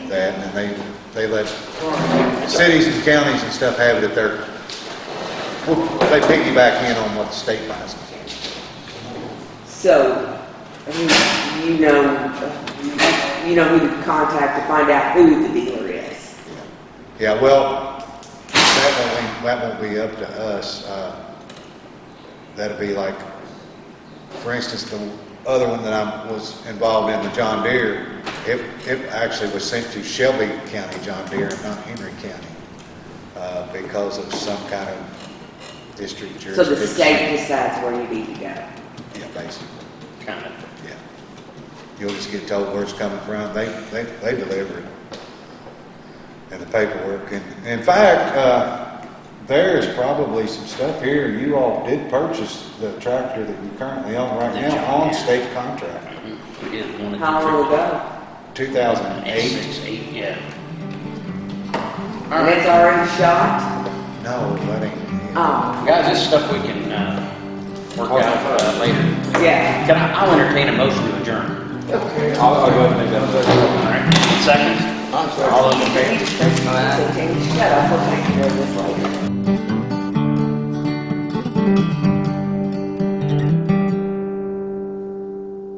E: that, and then they let cities and counties and stuff have it at their, they piggyback in on what the state buys.
B: So, I mean, you know who to contact to find out who the dealer is.
E: Yeah, well, that won't be up to us. That'll be like, for instance, the other one that I was involved in, the John Deere, it actually was sent to Shelby County John Deere, not Henry County, because of some kind of district
B: So
E: jurisdiction.
B: the state decides where you need to go.
E: Yeah, basically,
A: Kind of.
E: yeah. You'll just get told where it's coming from. They deliver it. And the paperwork. And in fact, there is probably some stuff here. You all did purchase the tractor that you currently own right now on state contract.
A: We did one of the.
B: How long ago?
E: 2008.
A: 8, yeah. All
B: And it's
A: right.
B: already shot?
E: No, that ain't.
B: Oh,
A: Guys, this is stuff we can work out later.
B: yeah.
A: I'll entertain a motion to adjourn.
F: I'll go ahead and make that motion.
A: All right, second. All those in favor?
B: Shut up, we'll take care of